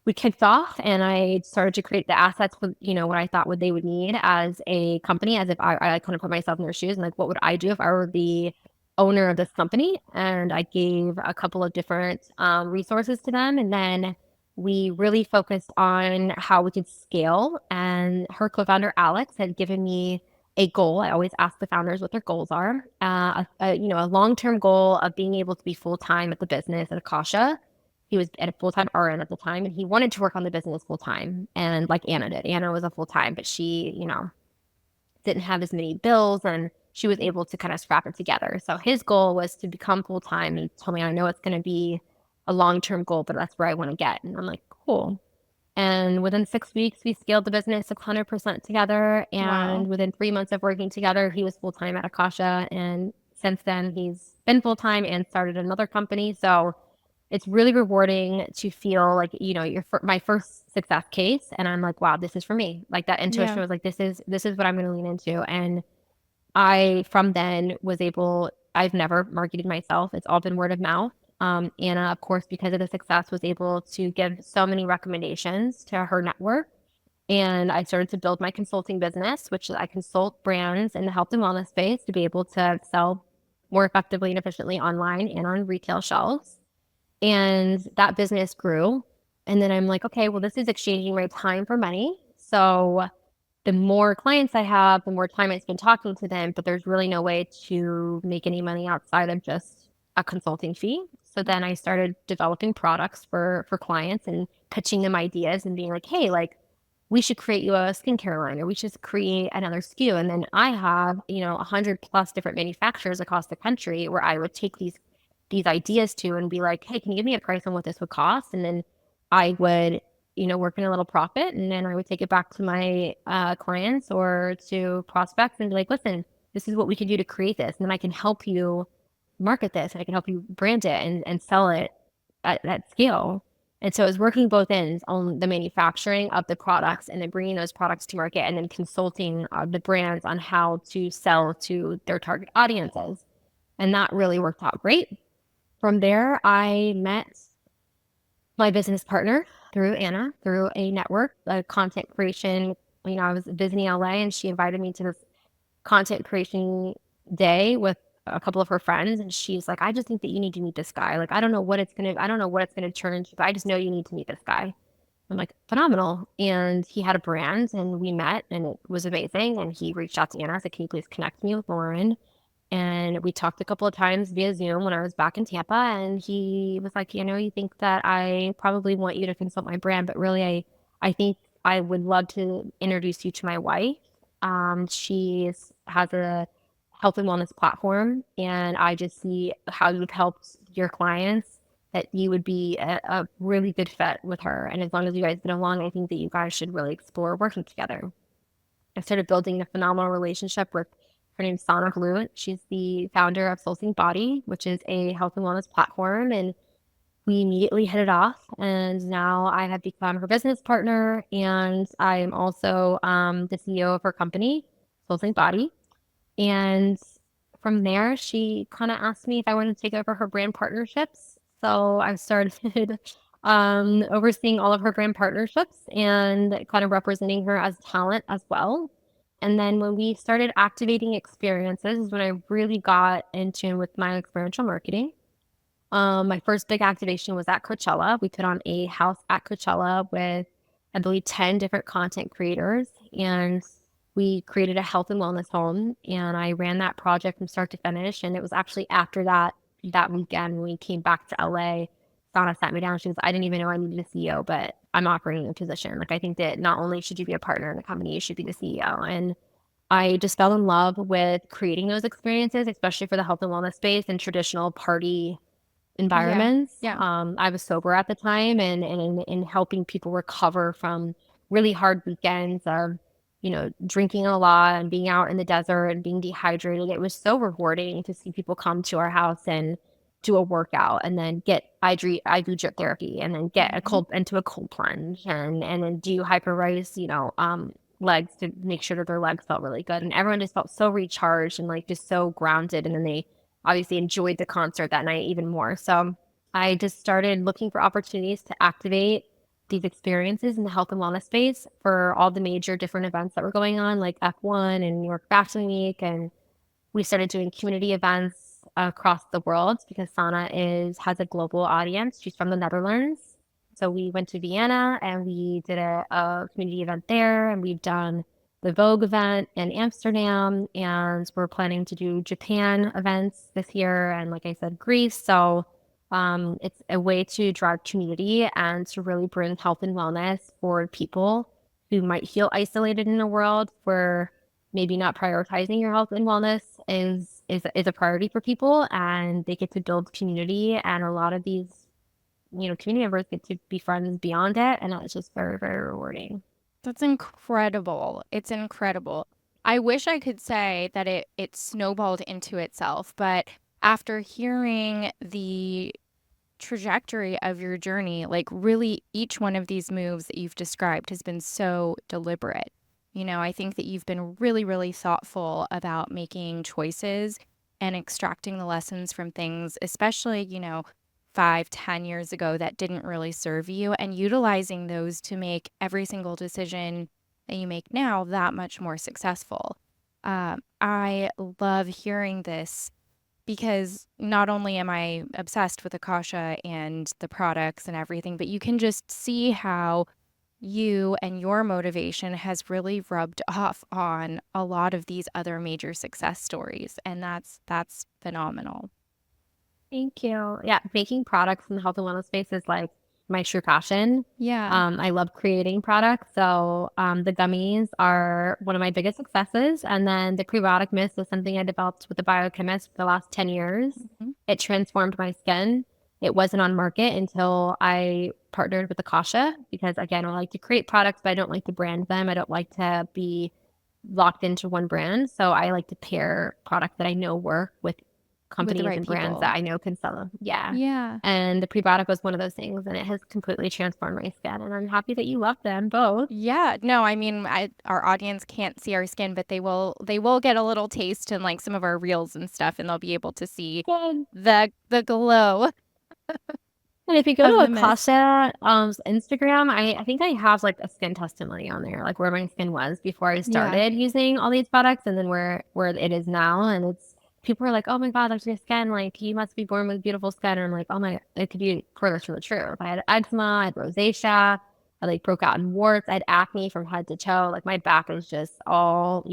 we kicked off and I started to create the assets for, what I thought they would need as a company, as if I kind of put myself in their shoes and like, what would I do if I were the owner of this company? And I gave a couple of different resources to them. And then we really focused on how we could scale. And her co-founder, Alex, had given me a goal. I always ask the founders what their goals are. A long-term goal of being able to be full-time at the business at Akasha. He was at a full-time RN at the time, and he wanted to work on the business full-time. And like Anna did, Anna was a full-time, but she, didn't have as many bills, and she was able to kind of scrap it together. So his goal was to become full-time. And he told me, I know it's going to be a long-term goal, but that's where I want to get. And I'm like, cool. And within 6 weeks, we scaled the business 100% together. Wow. And within 3 months of working together, he was full time at Akasha. And since then, he's been full time and started another company. So it's really rewarding to feel like, my first success case. And I'm like, wow, this is for me. Like that Yeah. intuition was like, this is what I'm going to lean into. And I, from then, I've never marketed myself. It's all been word of mouth. Anna, of course, because of the success, was able to give so many recommendations to her network. And I started to build my consulting business, which I consult brands in the health and wellness space to be able to sell more effectively and efficiently online and on retail shelves. And that business grew. And then I'm like, okay, well, this is exchanging my time for money. So the more clients I have, the more time I spend talking to them, but there's really no way to make any money outside of just a consulting fee. So then I started developing products for clients and pitching them ideas and being like, hey, like we should create you a skincare line or we should create another SKU. And then I have, 100+ different manufacturers across the country where I would take these ideas to and be like, hey, can you give me a price on what this would cost? And then I would, work in a little profit. And then I would take it back to my clients or to prospects and be like, listen, this is what we can do to create this. And then I can help you market this and I can help you brand it and sell it at that scale. And so it's working both ends on the manufacturing of the products and then bringing those products to market and then consulting the brands on how to sell to their target audiences. And that really worked out great. From there, I met my business partner through Anna, through a network, a content creation. I was visiting LA and she invited me to this content creation day with a couple of her friends. And she's like, I just think that you need to meet this guy. Like, I don't know what it's going to turn into, but I just know you need to meet this guy. I'm like, phenomenal. And he had a brand and we met and it was amazing. And he reached out to Anna, said, can you please connect me with Lauren? And we talked a couple of times via Zoom when I was back in Tampa. And he was like, you think that I probably want you to consult my brand, but really, I think I would love to introduce you to my wife. She has a health and wellness platform, and I just see how you've helped your clients, that you would be a really good fit with her. And as long as you guys get along, I think that you guys should really explore working together. I started building a phenomenal relationship with her name's Sana Blue. She's the founder of SoulSyncBody, which is a health and wellness platform. And we immediately hit it off. And now I have become her business partner. And I am also the CEO of her company, SoulSyncBody. And from there, she kind of asked me if I wanted to take over her brand partnerships. So I started overseeing all of her brand partnerships and kind of representing her as talent as well. And then when we started activating experiences is when I really got in tune with my experiential marketing. My first big activation was at Coachella. We put on a house at Coachella with, I believe, 10 different content creators, and we created a health and wellness home. And I ran that project from start to finish. And it was actually after that weekend when we came back to LA, Donna sat me down. She goes, I didn't even know I needed a CEO, but I'm offering a position. Like, I think that not only should you be a partner in the company, you should be the CEO. And I just fell in love with creating those experiences, especially for the health and wellness space and traditional party Yeah. environments. Yeah. I was sober at the time, and in helping people recover from really hard weekends of, drinking a lot and being out in the desert and being dehydrated. It was so rewarding to see people come to our house and do a workout and then get IV drip therapy and then get Mhm. a cold plunge and then do hyperrise, legs to make sure that their legs felt really good. And everyone just felt so recharged and like just so grounded. And then they obviously enjoyed the concert that night even more. So I just started looking for opportunities to activate these experiences in the health and wellness space for all the major different events that were going on, like F1 and New York Fashion Week. And we started doing community events across the world because Sana has a global audience. She's from the Netherlands. So we went to Vienna and we did a community event there, and we've done the Vogue event in Amsterdam, and we're planning to do Japan events this year, and like I said, Greece. So it's a way to drive community and to really bring health and wellness for people who might feel isolated in a world where maybe not prioritizing your health and wellness is a priority for people, and they get to build community, and a lot of these community members get to be friends beyond it, and it's just very, very rewarding. That's incredible. It's incredible. I wish I could say that it snowballed into itself, but after hearing the trajectory of your journey, like really each one of these moves that you've described has been so deliberate. I think that you've been really, really thoughtful about making choices and extracting the lessons from things, especially, 5, 10 years ago that didn't really serve you, and utilizing those to make every single decision that you make now that much more successful. I love hearing this because not only am I obsessed with Akasha and the products and everything, but you can just see how you and your motivation has really rubbed off on a lot of these other major success stories, and that's phenomenal. Thank you. Yeah, making products in the health and wellness space is like my true passion. Yeah. I love creating products. So the gummies are one of my biggest successes. And then the prebiotic mist is something I developed with the biochemist for the last 10 years. Mhm. It transformed my skin. It wasn't on market until I partnered with Akasha because, again, I like to create products, but I don't like to brand them. I don't like to be locked into one brand. So I like to pair products that I know work with With the companies right and brands that people. I know can sell them. Yeah. Yeah. And the prebiotic was one of those things, and it has completely transformed my skin. And I'm happy that you love them both. Yeah. No, I mean, our audience can't see our skin, but they will get a little taste in like some of our reels and stuff, and they'll be able to see Good. the glow And if you go of to the mist. Akasha Instagram, I think I have like a skin testimony on there, like where my skin was before I Yeah. started using all these products, and then where it is now. And it's people are like, oh my God, that's your skin. Like you must be born with beautiful skin. And I'm like, oh my, it could be further from the truth. I had eczema, I had rosacea, I like broke out in warts, I had acne from head to toe. Like my back was just all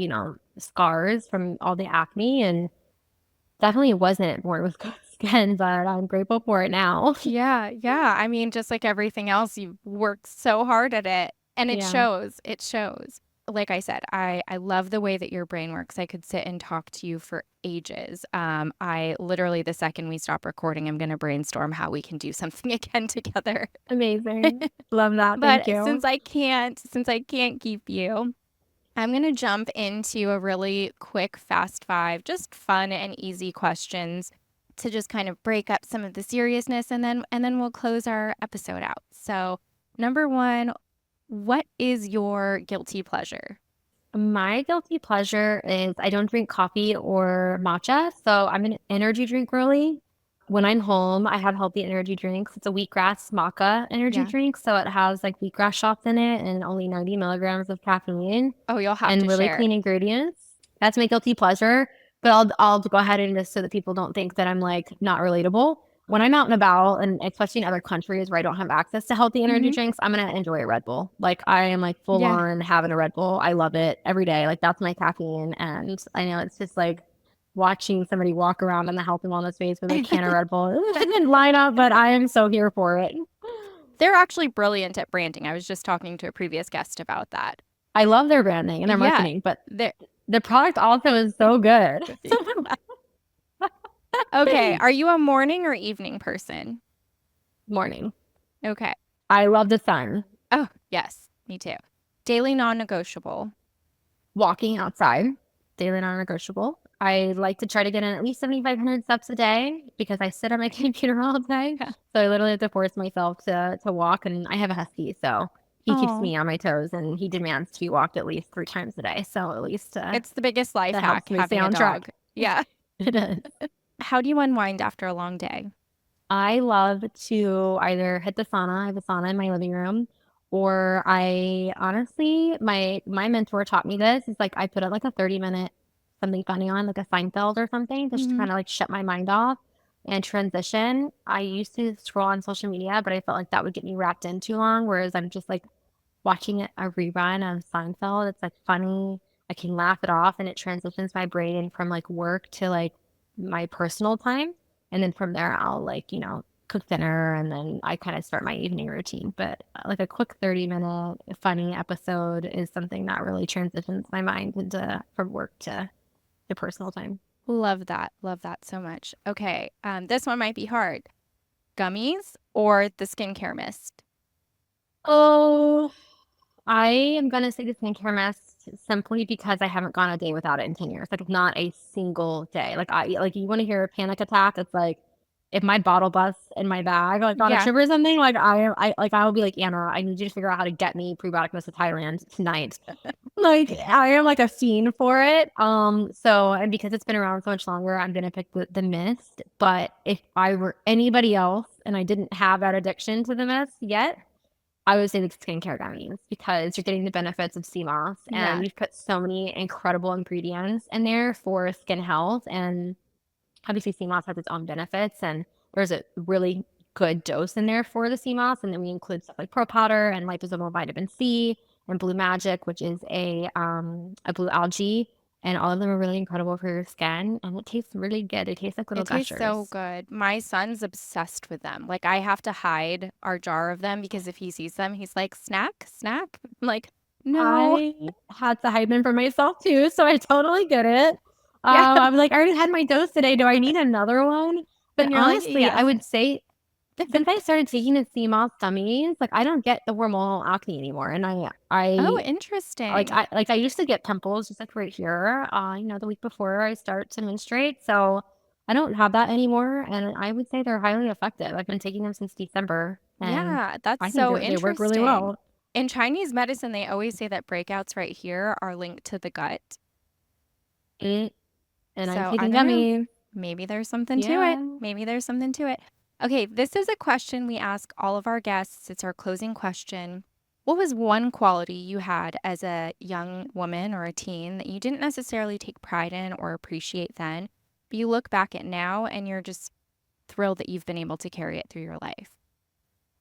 scars from all the acne, and definitely wasn't born with good skin, but I'm grateful for it now. Yeah, yeah. I mean, just like everything else, you worked so hard at it. And it Yeah. shows. It shows. Like I said, I love the way that your brain works. I could sit and talk to you for ages. I literally, the second we stop recording, I'm going to brainstorm how we can do something again together. Amazing. Love that. Thank But you. since I can't keep you, I'm going to jump into a really quick fast five, just fun and easy questions to just kind of break up some of the seriousness, and then we'll close our episode out. So, number 1, what is your guilty pleasure? My guilty pleasure is I don't drink coffee or matcha, so I'm an energy drink girly. When I'm home, I have healthy energy drinks. It's a wheatgrass maca energy Yeah. drink, so it has like wheatgrass shots in it and only 90 milligrams of caffeine Oh, you'll have and to really share. clean ingredients. That's my guilty pleasure. But I'll go ahead and just so that people don't think that I'm like not relatable. When I'm out and about, and especially in other countries where I don't have access to healthy energy Hmm. drinks, I'm gonna enjoy a Red Bull. Like I am like full Yeah. on having a Red Bull. I love it every day. Like that's my caffeine. And I know it's just like watching somebody walk around in the health and wellness space with a can of Red Bull. It didn't line up, but I am so here for it. They're actually brilliant at branding. I was just talking to a previous guest about that. I love their branding and their Yeah. marketing, but They're the product also is so good. okay. Are you a morning or evening person? Morning. Okay. I love the sun. Oh, yes, me too. Daily non-negotiable. Walking outside, daily non-negotiable. I like to try to get in at least 7,500 steps a day because I sit on my computer all day. Yeah. So I literally have to force myself to walk. And I have a husky, so he keeps Oh, me on my toes and he demands to be walked at least 3 times a day. So at least it's the biggest life that hack helps me stay having a on track. dog. Yeah. It is. How do you unwind after a long day? I love to either hit the sauna, I have a sauna in my living room, or I honestly, my mentor taught me this. It's like I put like a 30-minute something funny on, like a Seinfeld or something, just to Hmm. kind of like shut my mind off and transition. I used to scroll on social media, but I felt like that would get me wrapped in too long, whereas I'm just like watching a rerun of Seinfeld. It's like funny. I can laugh it off and it transitions my brain from like work to like my personal time. And then from there, I'll like, cook dinner and then I kind of start my evening routine. But like a quick 30-minute funny episode is something that really transitions my mind into from work to personal time. Love that. Love that so much. Okay. This one might be hard. Gummies or the skincare mist? Oh, I am gonna say the skincare mist simply because I haven't gone a day without it in 10 years. Like not a single day. Like you want to hear a panic attack? It's like if my bottle busts in my bag, like on a Yeah. trip or something, like I will be like, Anna, I need you to figure out how to get me prebiotic mist to Thailand tonight. Like I am like a fiend for it. So and because it's been around so much longer, I'm gonna pick the mist. But if I were anybody else and I didn't have that addiction to the mist yet, I would say the skincare gummies because you're getting the benefits of sea moss and Yeah. we've put so many incredible ingredients in there for skin health. And obviously, sea moss has its own benefits, and there's a really good dose in there for the sea moss. And then we include stuff like pro powder and liposomal vitamin C and blue magic, which is a blue algae. And all of them are really incredible for your skin, and it tastes really good. They taste like little It tastes so gushers. good. My son's obsessed with them. Like, I have to hide our jar of them because if he sees them, he's like, snack, snack. I'm like, no. I had to hide them for myself too, so I totally get it. Yeah. I was like, I already had my dose today. Do I need another one? But And you're like, honestly, I yes. would say since I started taking the CMOS gummies, like I don't get the hormonal acne anymore. And Oh, like interesting. I used to get pimples just like right here, the week before I start to menstruate. So I don't have that anymore. And I would say they're highly effective. I've been taking them since December and Yeah, that's I think so they work really interesting. well. In Chinese medicine, they always say that breakouts right here are linked to the gut. Mm, and I'm So I taking don't know. gummies. Maybe there's something to it. Yeah. Maybe there's something to it. Okay, this is a question we ask all of our guests. It's our closing question. What was one quality you had as a young woman or a teen that you didn't necessarily take pride in or appreciate then, but you look back at now and you're just thrilled that you've been able to carry it through your life?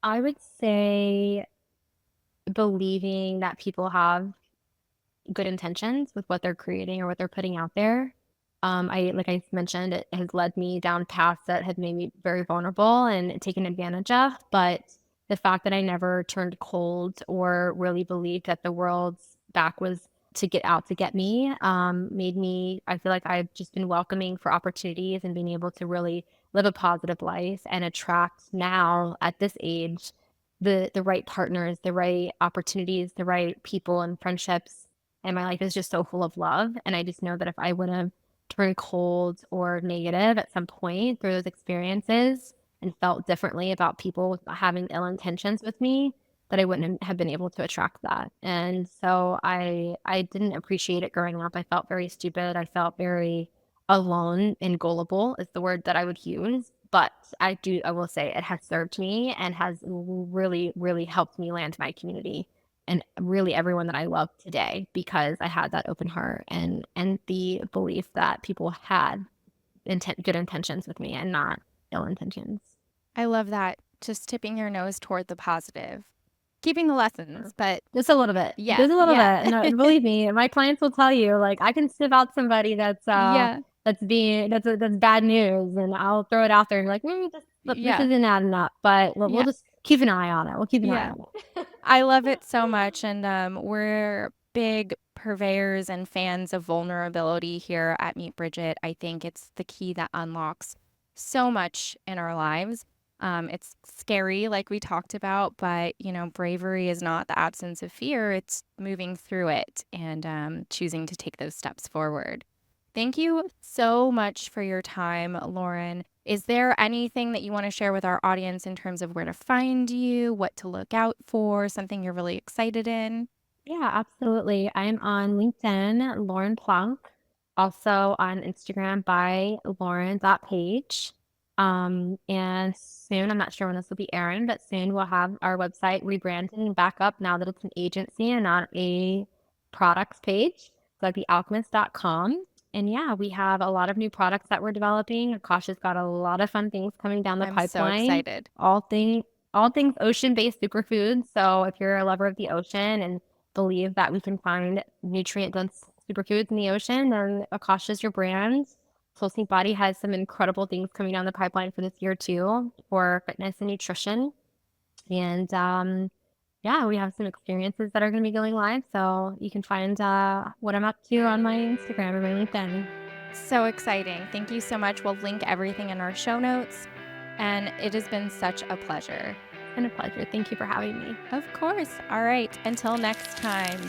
I would say believing that people have good intentions with what they're creating or what they're putting out there. Like I mentioned, it has led me down paths that have made me very vulnerable and taken advantage of. But the fact that I never turned cold or really believed that the world's back was to get out to get me, made me, I feel like I've just been welcoming for opportunities and being able to really live a positive life and attract now at this age the right partners, the right opportunities, the right people and friendships. And my life is just so full of love. And I just know that if I would have turned cold or negative at some point through those experiences and felt differently about people having ill intentions with me, that I wouldn't have been able to attract that. And so I didn't appreciate it growing up. I felt very stupid. I felt very alone and gullible is the word that I would use. But I will say it has served me and has really, really helped me land my community and really everyone that I love today because I had that open heart and the belief that people had good intentions with me and not ill intentions. I love that. Just tipping your nose toward the positive. Keeping the lessons, but Just a little bit. yeah, Just a little yeah. bit. No, believe me, my clients will tell you, like, I can sniff out somebody Yeah, that's bad news, and I'll throw it out there and be like, this yeah, isn't adding up, but we'll yeah, just keep an eye on it. We'll keep an eye yeah. on it. I love it so much, and we're big purveyors and fans of vulnerability here at Meet Bridget. I think it's the key that unlocks so much in our lives. It's scary, like we talked about, but bravery is not the absence of fear. It's moving through it and choosing to take those steps forward. Thank you so much for your time, Lauren. Is there anything that you want to share with our audience in terms of where to find you, what to look out for, something you're really excited in? Yeah, absolutely. I'm on LinkedIn, Lauren Plunk. Also on Instagram by Lauren.page. And soon, I'm not sure when this will be airing, but soon we'll have our website rebranded and back up now that it's an agency and not a products page. So that'd be alchemist.com. And yeah, we have a lot of new products that we're developing. Akasha's got a lot of fun things coming down the I'm so pipeline. excited. All things ocean-based superfoods. So if you're a lover of the ocean and believe that we can find nutrient-dense superfoods in the ocean, then Akasha's your brand. SoulSyncBody has some incredible things coming down the pipeline for this year too, for fitness and nutrition. And yeah, we have some experiences that are going to be going live. So you can find what I'm up to on my Instagram or my LinkedIn. So exciting. Thank you so much. We'll link everything in our show notes. And it has been such a pleasure. It's been a pleasure. Thank you for having me. Of course. All right. Until next time.